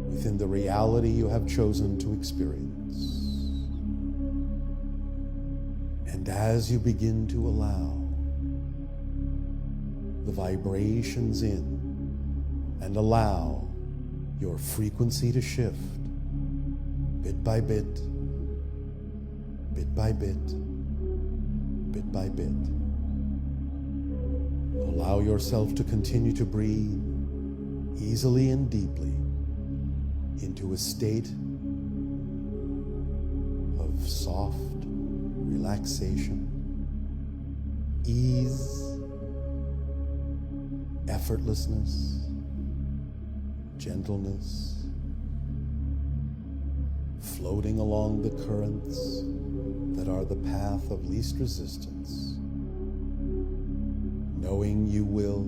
within the reality you have chosen to experience. And as you begin to allow the vibrations in and allow your frequency to shift bit by bit, bit by bit, bit by bit. Allow yourself to continue to breathe easily and deeply into a state of soft relaxation, ease, effortlessness, gentleness, floating along the currents that are the path of least resistance, knowing you will,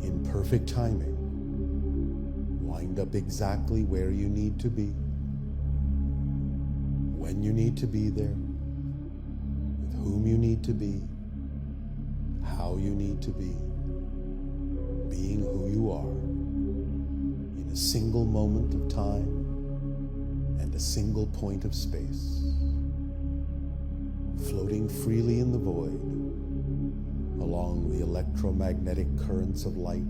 in perfect timing, wind up exactly where you need to be, when you need to be there, with whom you need to be, how you need to be, being who you are, in a single moment of time and a single point of space, floating freely in the void along the electromagnetic currents of light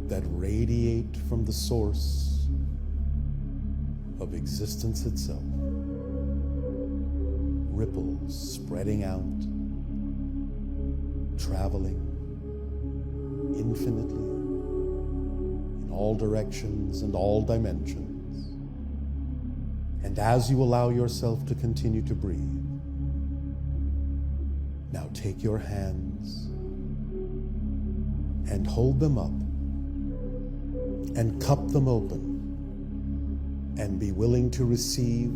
that radiate from the source of existence itself, ripples spreading out, traveling infinitely in all directions and all dimensions. And as you allow yourself to continue to breathe, now take your hands and hold them up and cup them open and be willing to receive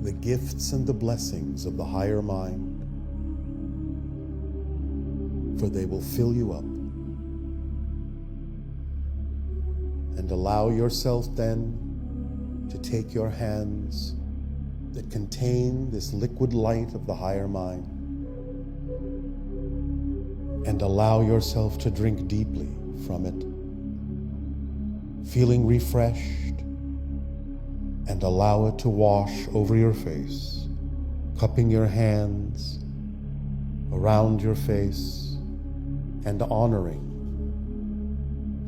the gifts and the blessings of the higher mind, for they will fill you up. And allow yourself then to take your hands that contain this liquid light of the higher mind and allow yourself to drink deeply from it, feeling refreshed, and allow it to wash over your face, cupping your hands around your face and honoring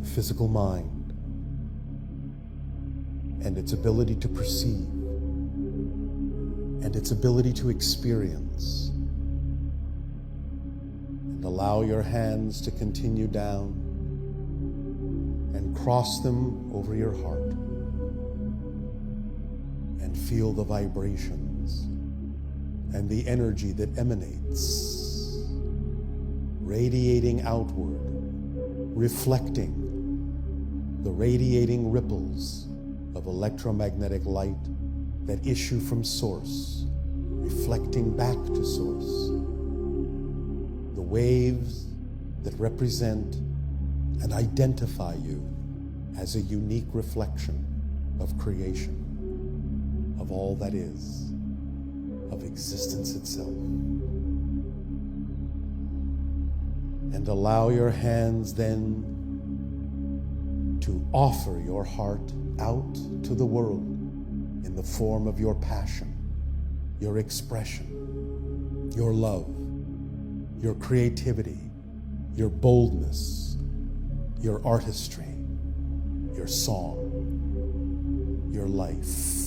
the physical mind and its ability to perceive and its ability to experience. And allow your hands to continue down and cross them over your heart and feel the vibrations and the energy that emanates, radiating outward, reflecting the radiating ripples of electromagnetic light that issue from source, reflecting back to source. The waves that represent and identify you as a unique reflection of creation, of all that is, of existence itself. And allow your hands then to offer your heart out to the world in the form of your passion, your expression, your love, your creativity, your boldness, your artistry, your song, your life.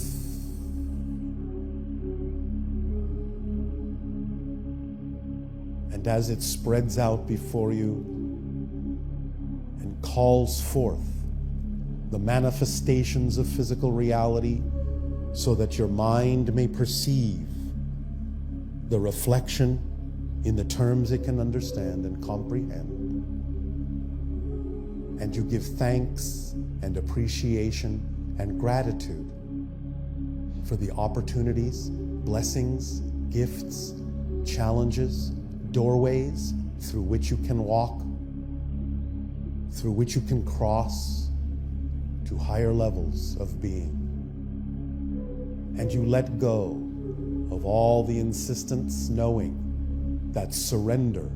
And as it spreads out before you and calls forth the manifestations of physical reality so that your mind may perceive the reflection in the terms it can understand and comprehend. And you give thanks and appreciation and gratitude for the opportunities, blessings, gifts, challenges, doorways through which you can walk, through which you can cross to higher levels of being. And you let go of all the insistence, knowing that surrender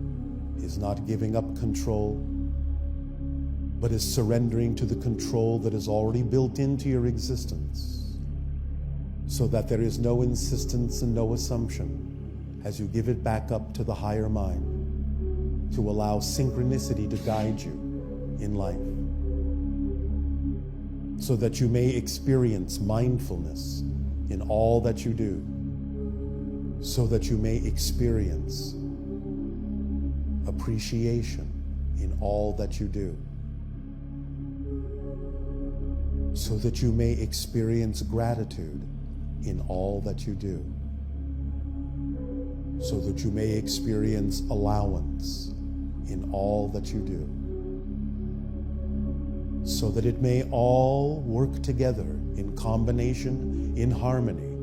is not giving up control, but is surrendering to the control that is already built into your existence, so that there is no insistence and no assumption as you give it back up to the higher mind to allow synchronicity to guide you in life, so that you may experience mindfulness in all that you do, so that you may experience appreciation in all that you do, so that you may experience gratitude in all that you do, so that you may experience allowance in all that you do, so that it may all work together in combination, in harmony,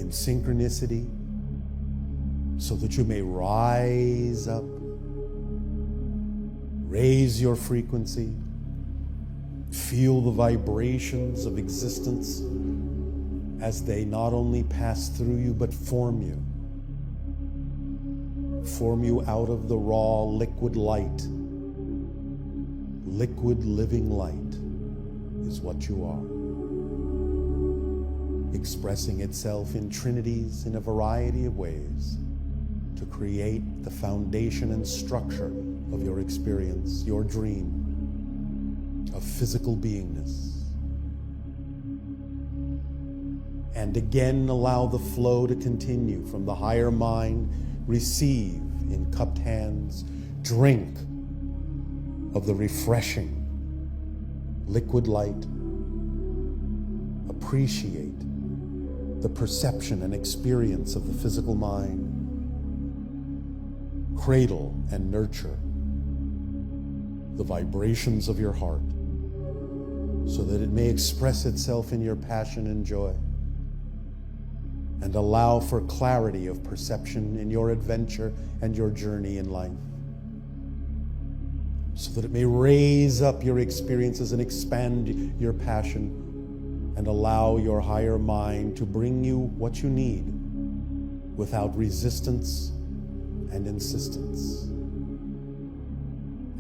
in synchronicity, so that you may rise up, raise your frequency, feel the vibrations of existence as they not only pass through you, but form you. Form you out of the raw liquid light. Liquid living light is what you are, expressing itself in trinities in a variety of ways to create the foundation and structure of your experience, your dream of physical beingness. And again, allow the flow to continue from the higher mind. Receive in cupped hands, drink of the refreshing liquid light. Appreciate the perception and experience of the physical mind. Cradle and nurture the vibrations of your heart so that it may express itself in your passion and joy. And allow for clarity of perception in your adventure and your journey in life, so that it may raise up your experiences and expand your passion, and allow your higher mind to bring you what you need without resistance and insistence.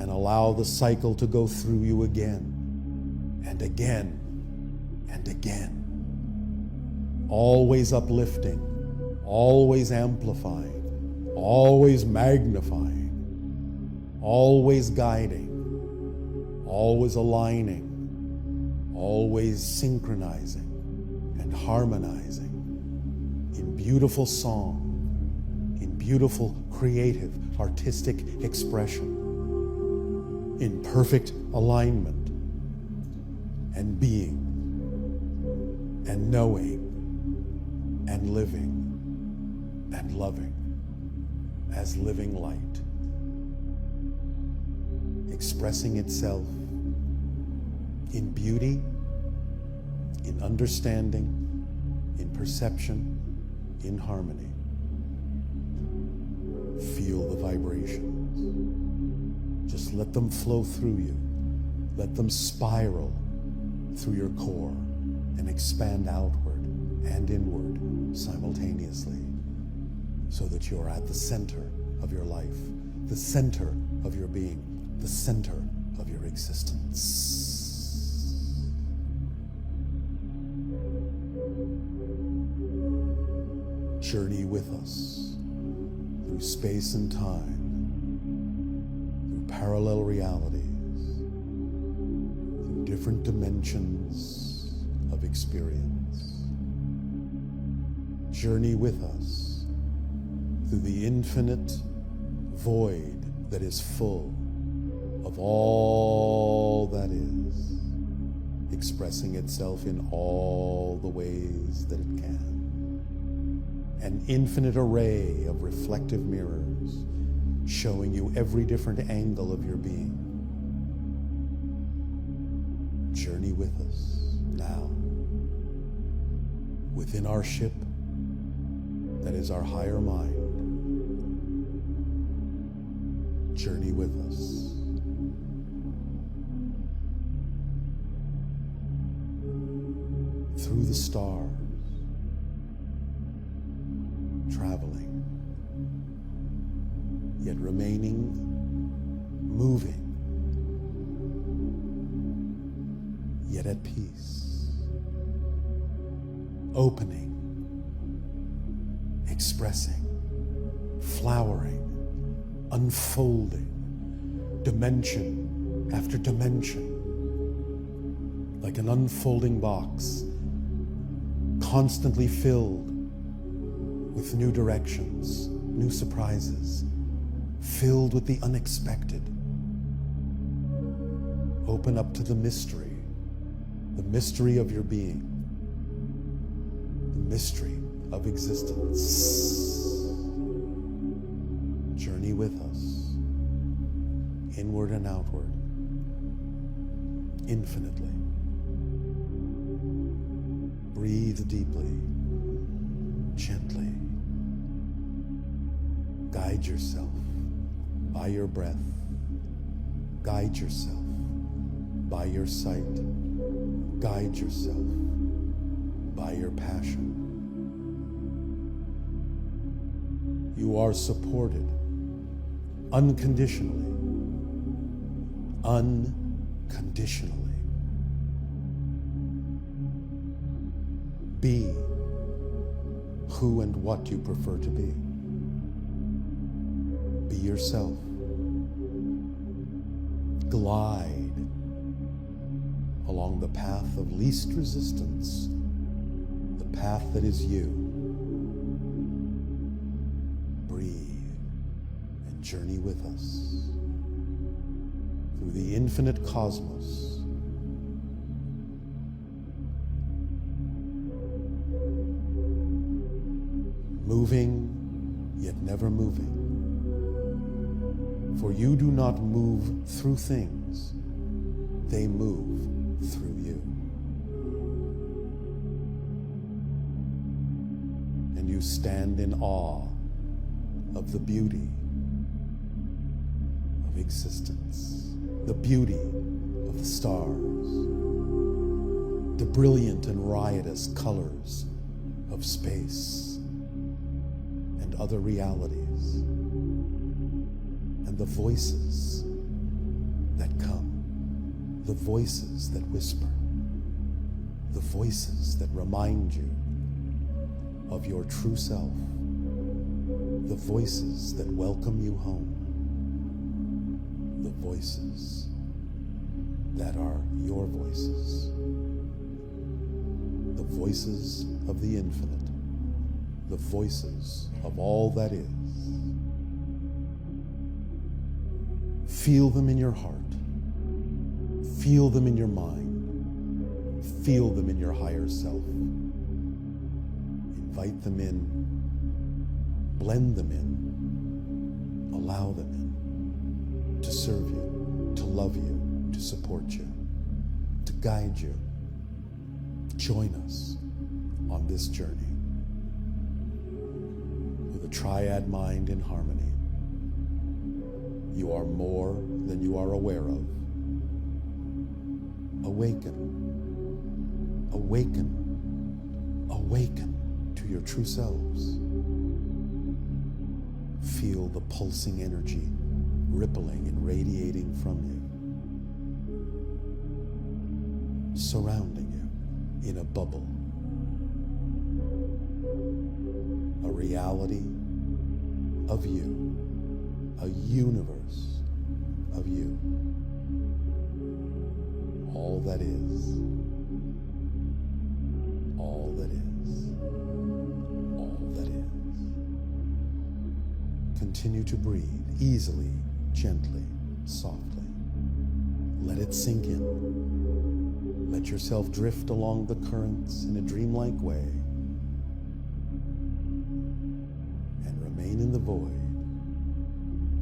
And allow the cycle to go through you again and again and again. Always uplifting, always amplifying, always magnifying, always guiding, always aligning, always synchronizing and harmonizing in beautiful song, in beautiful creative artistic expression, in perfect alignment and being and knowing and living and loving as living light, expressing itself in beauty, in understanding, in perception, in harmony. Feel the vibrations. Just let them flow through you. Let them spiral through your core and expand outward and inward simultaneously, so that you're at the center of your life, the center of your being, the center of your existence. Journey with us through space and time, through parallel realities, through different dimensions of experience. Journey with us through the infinite void that is full of all that is, expressing itself in all the ways that it can. An infinite array of reflective mirrors showing you every different angle of your being. Journey with us now within our ship that is our higher mind. Journey with us. Through the stars, traveling, yet remaining moving, yet at peace, opening, expressing, flowering, unfolding, dimension after dimension, like an unfolding box, constantly filled with new directions, new surprises, filled with the unexpected. Open up to the mystery of your being, the mystery of existence. Journey with us, inward and outward, infinitely. Breathe deeply, gently. Guide yourself by your breath. Guide yourself by your sight. Guide yourself by your passion. You are supported unconditionally. Unconditionally. Be who and what you prefer to be. Be yourself. Glide along the path of least resistance, the path that is you. Breathe and journey with us through the infinite cosmos. Moving, yet never moving. For you do not move through things, they move through you. And you stand in awe of the beauty of existence, the beauty of the stars, the brilliant and riotous colors of space and other realities, and the voices that come, the voices that whisper, the voices that remind you of your true self, the voices that welcome you home, the voices that are your voices, the voices of the infinite, the voices of all that is. Feel them in your heart. Feel them in your mind. Feel them in your higher self. Invite them in. Blend them in. Allow them in to serve you, to love you, to support you, to guide you. Join us on this journey with a triad mind in harmony. You are more than you are aware of. Awaken, awaken, awaken to your true selves. Feel the pulsing energy rippling and radiating from you, surrounding you in a bubble, a reality of you. A universe of you. All that is. All that is. All that is. Continue to breathe easily, gently, softly. Let it sink in. Let yourself drift along the currents in a dreamlike way and remain in the void.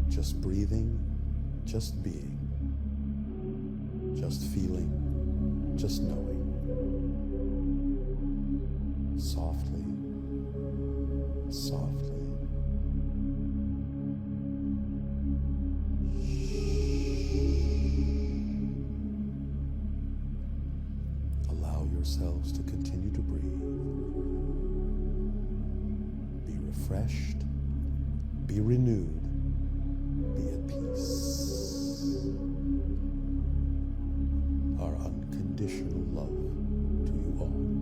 Just breathing, just being, just feeling, just knowing. Softly, softly. Allow yourselves to continue to breathe. Be refreshed, be renewed. Be at peace. Our unconditional love to you all.